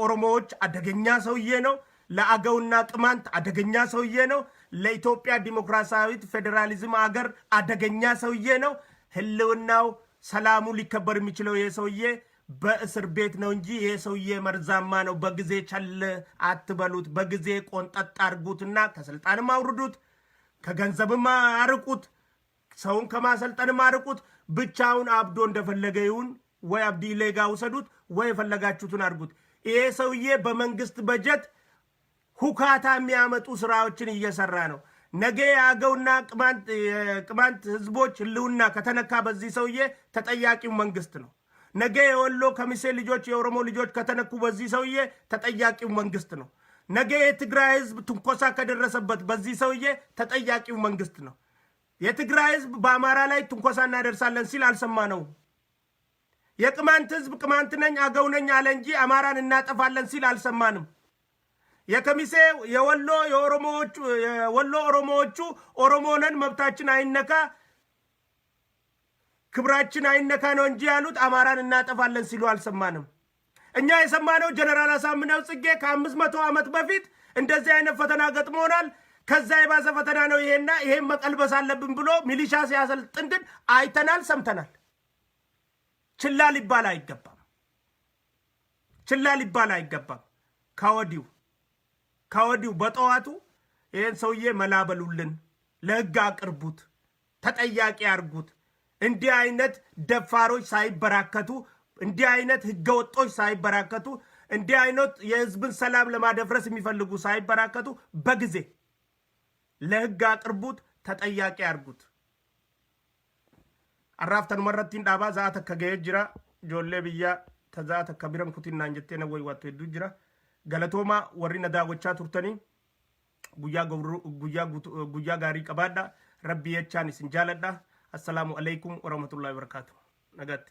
ኦሮሞዎች አደገኛ ሰውዬ ነው ለአገውና ቅማንት አደገኛ ሰውዬ ነው ለኢትዮጵያ ዲሞክራሲያዊት ፌደራሊዝም አገር አደገኛ ሰውዬ ነው ህልውናው ሰላሙ ሊከበር የሚችለው የሰውዬ በእስር ቤት ነው እንጂ የሰውዬ መርዛማ ነው በጊዜ ቸል አትበሉት በጊዜ ቆንጠጥ አርጉትና ከስልጣንም አውርዱት ከገንዘብም አርቁት ሰውን ከማሰልጠንም አርቁት ብቻውን አብዶ እንደፈለገ ይሁን ወይ አብዲ ሌጋ ውሰዱት ወይ ፈለጋችሁትን አርጉት ይሄ ሰውዬ በመንግስት በጀት ሁካታ የሚያመጡ ስራዎችን እየሰራ ነው ነገ ያገውና ቅማንት ህዝቦች ህልውና ከተነካ በዚህ ሰውዬ ተጠያቂው መንግስት ነው ነገ የወሎ ከሚሴ ልጆች የኦሮሞ ልጆች ከተነኩ በዚህ ሰውዬ ተጠያቂው መንግስት ነው ነገ የትግራይ ህዝብ ትንኮሳ ከደረሰበት በዚህ ሰውዬ ተጠያቂው መንግስት ነው የትግራይ ህዝብ በአማራ ላይ ትንኮሳ እናደርሳለን ሲል አልሰማነው የቅማንት ህዝብ ቅማንት ነኝ አገው ነኝ አለ እንጂ አማራን እናጠፋለን ሲል አልሰማንም የከሚሴ የወሎ ኦሮሞዎቹ ኦሮሞነን መብታችን አይነካ ክብራችን አይነካ ነው እንጂ ያሉት አማራን እናጠፋለን ሲሉ አልሰማንም እኛ የሰማነው ጀነራል አሳምነው ጽጌ ከ500 ዓመት በፊት እንደዚህ አይነት ፈተና ገጥሞናል ከዛ የባሰ ፈተና ነው ይሄና ይሄን መቀልበስ አለብን ብሎ ሚሊሻ ሲያሰልጥን ግን አይተናል ሰምተናል ችላ ሊባል አይገባም ከወዲው በጠዋቱ ይሄን ሰውዬ መላበሉልን ለህግ አቅርቡት ተጠያቂ አርጉት እንዲህ አይነት ደፋሮች ሳይበራከቱ እንዲህ አይነት ህገወጦች ሳይበራከቱ እንዲህ አይነት የህዝብን ሰላም ለማደፍረስ የሚፈልጉ ሳይበራከቱ በጊዜ ለህግ አቅርቡት ተጠያቂ አርጉት አራፍተን መረቲን ዳባ ዛተ ከገየጅራ ጆሌ ብያ ተዛተ ከቢረም ኩቲና እንጀቴ ነው ወይ ዋቶ ሄዱ ጅራ ገለቶማ ወሪና ዳጎቻ ቱርተኒ ጉያ ጋሪ ቀባዳ ረቢ የቻኒ ስንጃለዳ السلام عليكم ورحمة الله وبركاته نجات